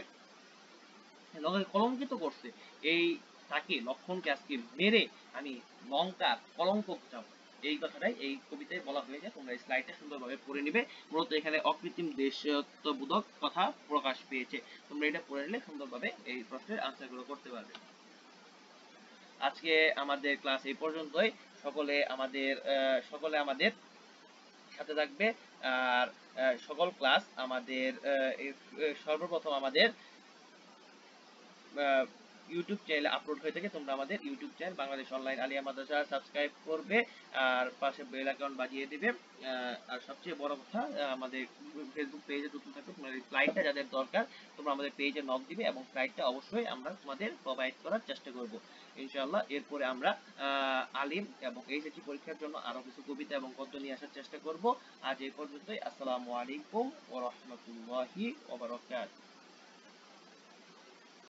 লঙ্কাকে কলঙ্কিত করছে। এই তাকে লক্ষণকে আজকে মেরে আমি লঙ্কার কলঙ্ক ঘোচাবো, এই কথাটাই এই কবিতায় বলা হয়েছে। তোমরা এই স্লাইডটা সুন্দরভাবে পড়ে নিবে। মূলত এখানে অকৃত্রিম দেশত্ববোধক কথা প্রকাশ পেয়েছে। তোমরা এটা পড়ে নিলে সুন্দরভাবে এই প্রশ্নের আনসারগুলো করতে পারবে। আজকে আমাদের ক্লাস এই পর্যন্তই। সকলে আমাদের সাথে থাকবে। আর সকল ক্লাস আমাদের সর্বপ্রথম আমাদের ইউটিউব চ্যানেলে আপলোড হয়ে থাকে। তোমরা আমাদের YouTube channel Bangladesh online Alia Madrasa subscribe করবে, আর পাশে বেল আইকন বাজিয়ে দিবে। আর সবচেয়ে বড় কথা, আমাদের ফেসবুক পেজে নতুন থাকবে, তোমার এই স্লাইডটা যাদের দরকার তোমরা আমাদের পেজে নক দিবে, এবং স্লাইডটা অবশ্যই আমরা তোমাদের প্রোভাইড করার চেষ্টা করব ইনশাআল্লাহ। এরপরে আমরা আলিম এবং এইচএসসি পরীক্ষার জন্য আরো কিছু কবিতা এবং গদ্য নিয়ে আসার চেষ্টা করব। আজ এই পর্যন্তই। আসসালামু আলাইকুম ওয়া রাহমাতুল্লাহি ওয়া বারাকাতুহু।